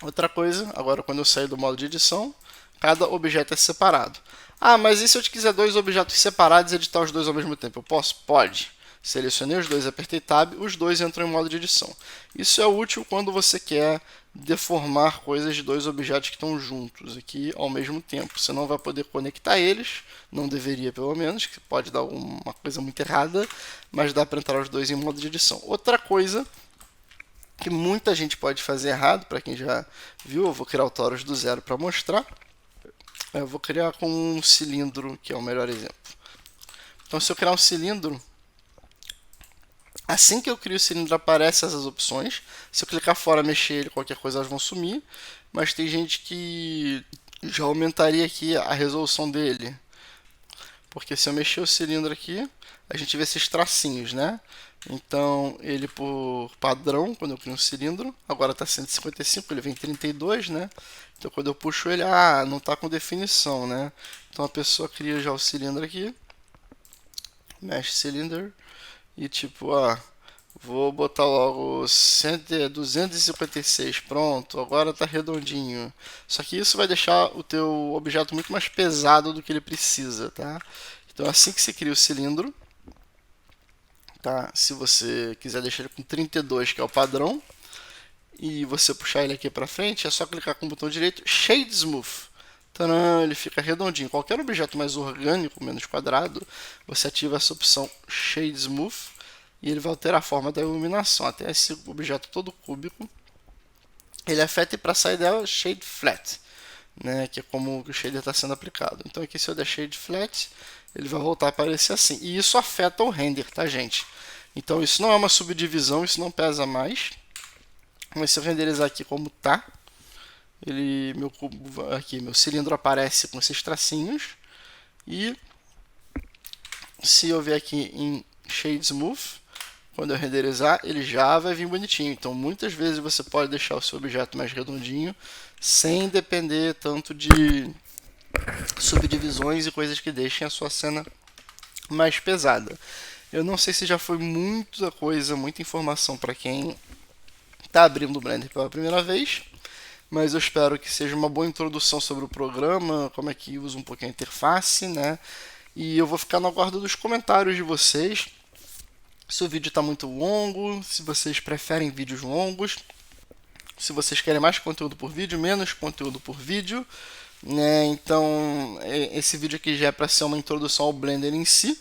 Outra coisa, agora quando eu sair do modo de edição, cada objeto é separado. Ah, mas e se eu quiser dois objetos separados e editar os dois ao mesmo tempo? Eu posso? Pode. Selecionei os dois, apertei Tab, os dois entram em modo de edição. Isso é útil quando você quer deformar coisas de dois objetos que estão juntos aqui ao mesmo tempo. Você não vai poder conectar eles, não deveria pelo menos, que pode dar uma coisa muito errada, mas dá para entrar os dois em modo de edição. Outra coisa que muita gente pode fazer errado, para quem já viu, eu vou criar o Torus do zero para mostrar. Eu vou criar com um cilindro, que é o melhor exemplo. Então, se eu criar um cilindro, assim que eu crio o cilindro, aparecem essas opções. Se eu clicar fora, mexer ele, qualquer coisa, elas vão sumir. Mas tem gente que já aumentaria aqui a resolução dele. Porque se eu mexer o cilindro aqui, a gente vê esses tracinhos, né? Então, ele por padrão, quando eu crio um cilindro, agora está 155, ele vem 32, né? Então, quando eu puxo ele, não está com definição, né? Então, a pessoa cria já o cilindro aqui, mexe cilindro, e tipo, vou botar logo 256, pronto, agora tá redondinho. Só que isso vai deixar o teu objeto muito mais pesado do que ele precisa, tá? Então assim que você cria o cilindro, tá? Se você quiser deixar ele com 32, que é o padrão, e você puxar ele aqui para frente, é só clicar com o botão direito, Shade Smooth. Tcharam, ele fica redondinho. Qualquer objeto mais orgânico, menos quadrado, você ativa essa opção Shade Smooth e ele vai alterar a forma da iluminação. Até esse objeto todo cúbico, ele afeta e para sair dela Shade Flat, né, que é como o shader está sendo aplicado. Então aqui se eu der Shade Flat, ele vai voltar a aparecer assim. E isso afeta o render, tá, gente? Então isso não é uma subdivisão, isso não pesa mais. Mas se eu renderizar aqui como tá, meu cubo aqui, meu cilindro aparece com esses tracinhos. E se eu vier aqui em Shade Smooth, quando eu renderizar, ele já vai vir bonitinho. Então muitas vezes você pode deixar o seu objeto mais redondinho, sem depender tanto de subdivisões e coisas que deixem a sua cena mais pesada. Eu não sei se já foi muita coisa, muita informação para quem está abrindo o Blender pela primeira vez, mas eu espero que seja uma boa introdução sobre o programa, como é que usa um pouquinho a interface, né? E eu vou ficar no aguardo dos comentários de vocês. Se o vídeo está muito longo, se vocês preferem vídeos longos, se vocês querem mais conteúdo por vídeo, menos conteúdo por vídeo, né? Então, esse vídeo aqui já é para ser uma introdução ao Blender em si.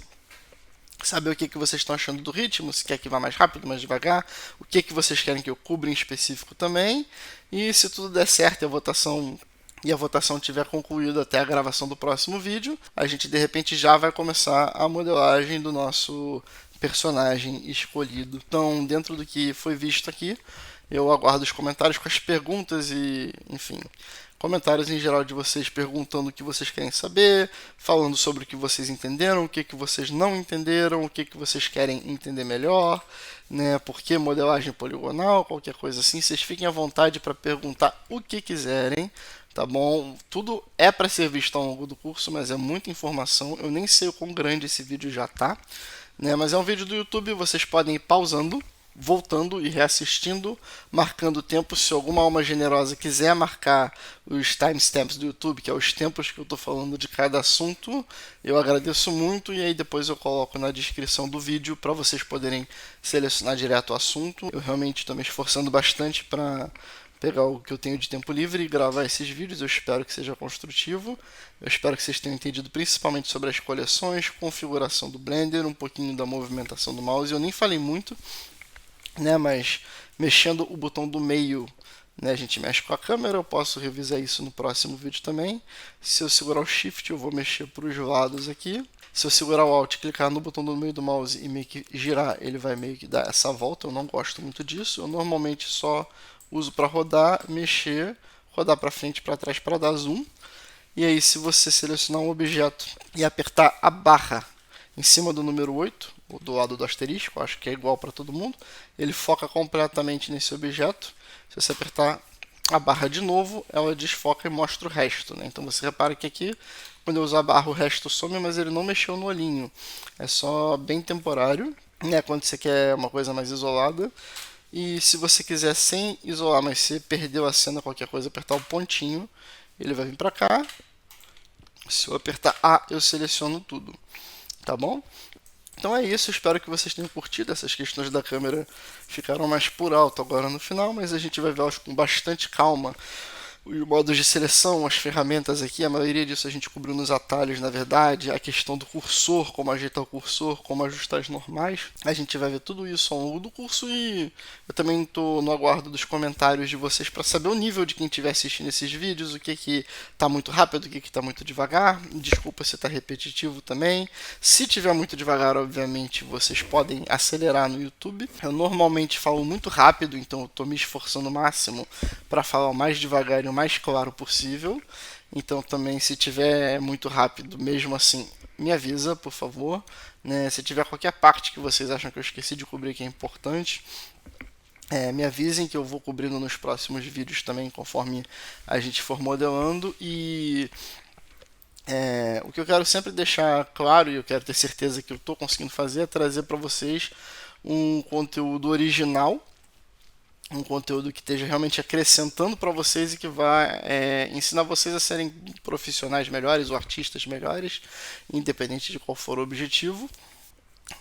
Saber o que vocês estão achando do ritmo, se quer que vá mais rápido, mais devagar, o que vocês querem que eu cubra em específico também. E se tudo der certo e a votação tiver concluído até a gravação do próximo vídeo, a gente de repente já vai começar a modelagem do nosso personagem escolhido. Então, dentro do que foi visto aqui, eu aguardo os comentários com as perguntas e, enfim, comentários em geral de vocês perguntando o que vocês querem saber, falando sobre o que vocês entenderam, o que vocês não entenderam, o que vocês querem entender melhor, né? Por que modelagem poligonal, qualquer coisa assim. Vocês fiquem à vontade para perguntar o que quiserem, tá bom? Tudo é para ser visto ao longo do curso, mas é muita informação. Eu nem sei o quão grande esse vídeo já tá, né? Mas é um vídeo do YouTube, vocês podem ir pausando, voltando e reassistindo, marcando o tempo. Se alguma alma generosa quiser marcar os timestamps do YouTube, que é os tempos que eu estou falando de cada assunto, eu agradeço muito, e aí depois eu coloco na descrição do vídeo para vocês poderem selecionar direto o assunto. Eu realmente estou me esforçando bastante para pegar o que eu tenho de tempo livre e gravar esses vídeos. Eu espero que seja construtivo. Eu espero que vocês tenham entendido principalmente sobre as coleções, configuração do Blender, um pouquinho da movimentação do mouse. Eu nem falei muito, né, mas mexendo o botão do meio, né, a gente mexe com a câmera. Eu posso revisar isso no próximo vídeo também. Se eu segurar o Shift, eu vou mexer para os lados aqui. Se eu segurar o Alt, clicar no botão do meio do mouse e meio que girar, ele vai meio que dar essa volta. Eu não gosto muito disso. Eu normalmente só uso para rodar, mexer, rodar para frente e para trás para dar zoom. E aí, se você selecionar um objeto e apertar a barra em cima do número 8, ou do lado do asterisco, acho que é igual para todo mundo, ele foca completamente nesse objeto. Se você apertar a barra de novo, ela desfoca e mostra o resto, né? Então você repara que aqui, quando eu usar a barra, o resto some, mas ele não mexeu no olhinho. É só bem temporário, né? Quando você quer uma coisa mais isolada. E se você quiser sem isolar, mas você perdeu a cena, qualquer coisa, apertar o pontinho, ele vai vir para cá. Se eu apertar A, eu seleciono tudo, tá bom? Então é isso, espero que vocês tenham curtido. Essas questões da câmera ficaram mais por alto agora no final, mas a gente vai vê-las com bastante calma. Os modos de seleção, as ferramentas aqui, a maioria disso a gente cobriu nos atalhos, na verdade. A questão do cursor, como ajeitar o cursor, como ajustar as normais. A gente vai ver tudo isso ao longo do curso, e eu também estou no aguardo dos comentários de vocês para saber o nível de quem estiver assistindo esses vídeos, o que está muito rápido, o que está muito devagar. Desculpa se está repetitivo também. Se tiver muito devagar, obviamente, vocês podem acelerar no YouTube. Eu normalmente falo muito rápido, então eu estou me esforçando o máximo para falar o mais devagar e o mais claro possível. Então também, se tiver muito rápido, mesmo assim, me avisa, por favor, né? Se tiver qualquer parte que vocês acham que eu esqueci de cobrir que é importante, me avisem que eu vou cobrindo nos próximos vídeos também, conforme a gente for modelando. E o que eu quero sempre deixar claro, e eu quero ter certeza que eu estou conseguindo fazer, é trazer para vocês um conteúdo original, um conteúdo que esteja realmente acrescentando para vocês e que vai ensinar vocês a serem profissionais melhores ou artistas melhores, independente de qual for o objetivo.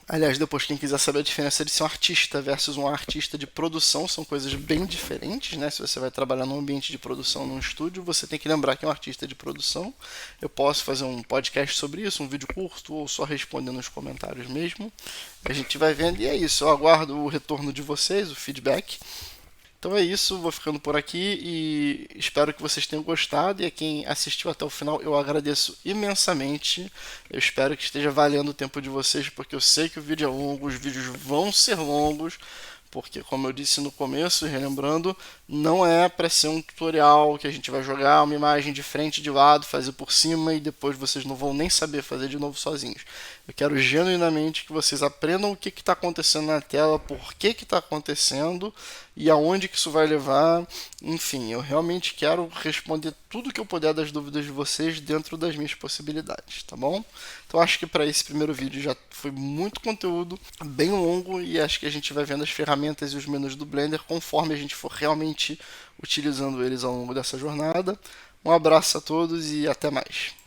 Aliás, depois, quem quiser saber a diferença de ser um artista versus um artista de produção, são coisas bem diferentes, né? Se você vai trabalhar num ambiente de produção, num estúdio, você tem que lembrar que é um artista de produção. Eu posso fazer um podcast sobre isso, um vídeo curto, ou só responder nos comentários mesmo. A gente vai vendo e é isso. Eu aguardo o retorno de vocês, o feedback. Então é isso, vou ficando por aqui e espero que vocês tenham gostado. E a quem assistiu até o final, eu agradeço imensamente. Eu espero que esteja valendo o tempo de vocês, porque eu sei que o vídeo é longo, os vídeos vão ser longos, porque, como eu disse no começo, relembrando, não é para ser um tutorial que a gente vai jogar uma imagem de frente, de lado, fazer por cima e depois vocês não vão nem saber fazer de novo sozinhos. Eu quero genuinamente que vocês aprendam o que está acontecendo na tela, por que está acontecendo e aonde que isso vai levar. Enfim, eu realmente quero responder tudo que eu puder das dúvidas de vocês dentro das minhas possibilidades, tá bom? Então acho que para esse primeiro vídeo já foi muito conteúdo, bem longo, e acho que a gente vai vendo as ferramentas e os menus do Blender conforme a gente for realmente utilizando eles ao longo dessa jornada. Um abraço a todos e até mais.